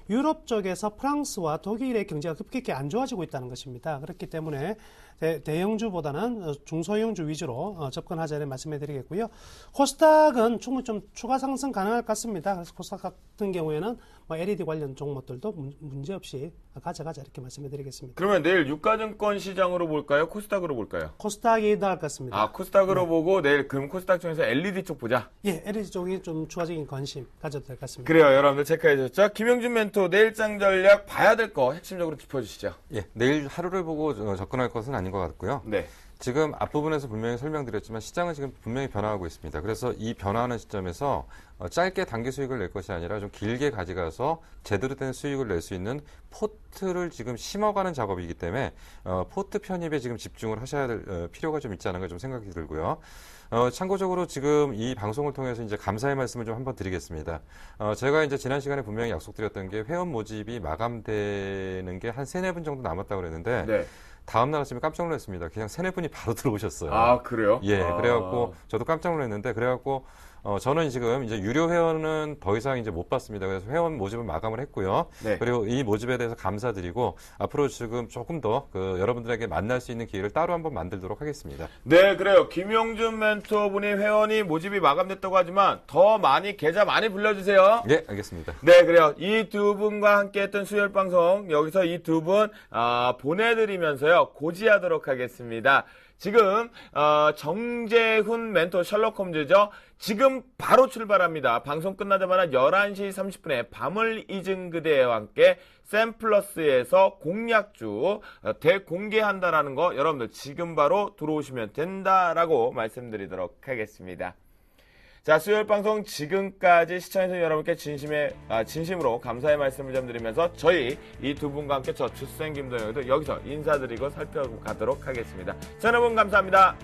유럽 쪽에서 프랑스와 독일의 경제가 급격히 안 좋아지고 있다는 것입니다. 그렇기 때문에 대형주보다는 중소형주 위주로 접근하자는 말씀해 드리겠고요. 코스닥은 충분히 좀 추가 상승 가능할 것 같습니다. 그래서 코스닥 같은 경우에는 LED 관련 종목들도 문제없이 가져가자 이렇게 말씀해 드리겠습니다. 그러면 내일 유가증권 시장으로 볼까요? 코스닥으로 볼까요? 코스닥이 나을 것 같습니다. 코스닥으로 보고 내일 금 코스닥 중에서 LED 쪽 보자. 예, LED 쪽이 좀 추가적인 관심 가져도 될 것 같습니다. 그래요. 여러분들 체크해 주셨죠? 김영준 멘토 내일장 전략 봐야 될 거 핵심적으로 짚어주시죠. 예, 내일 하루를 보고 접근할 것은 아닌 것 같고요. 네. 지금 앞부분에서 분명히 설명드렸지만 시장은 지금 분명히 변화하고 있습니다. 그래서 이 변화하는 시점에서 짧게 단기 수익을 낼 것이 아니라 좀 길게 가져가서 제대로 된 수익을 낼 수 있는 포트를 지금 심어가는 작업이기 때문에 포트 편입에 지금 집중을 하셔야 될 필요가 좀 있지 않은가 좀 생각이 들고요. 참고적으로 지금 이 방송을 통해서 이제 감사의 말씀을 좀 한번 드리겠습니다. 제가 이제 지난 시간에 분명히 약속드렸던 게 회원 모집이 마감되는 게 한 3-4분 정도 남았다고 그랬는데 네. 다음날 아침에 깜짝 놀랐습니다. 그냥 3-4분이 바로 들어오셨어요. 그래요? 예, 그래갖고 저도 깜짝 놀랐는데 그래갖고 저는 지금 이제 유료 회원은 더 이상 이제 못 받습니다. 그래서 회원 모집을 마감을 했고요. 네. 그리고 이 모집에 대해서 감사드리고 앞으로 지금 조금 더 여러분들에게 만날 수 있는 기회를 따로 한번 만들도록 하겠습니다. 네, 그래요. 김용준 멘토분이 회원이 모집이 마감됐다고 하지만 더 많이 계좌 많이 불러주세요. 예, 알겠습니다. 네, 그래요. 이 두 분과 함께했던 수요일 방송 여기서 이 두 분 보내드리면서요 고지하도록 하겠습니다. 지금 정재훈 멘토 셜록 홈즈죠. 지금 바로 출발합니다. 방송 끝나자마자 11시 30분에 밤을 잊은 그대와 함께 샘플러스에서 공약주 대공개한다라는 거 여러분들 지금 바로 들어오시면 된다라고 말씀드리도록 하겠습니다. 자, 수요일 방송 지금까지 시청해주신 여러분께 진심으로 감사의 말씀을 좀 드리면서 저희 이 두 분과 함께 저 주생 김도영도 여기서 인사드리고 살펴가도록 하겠습니다. 자, 여러분 감사합니다.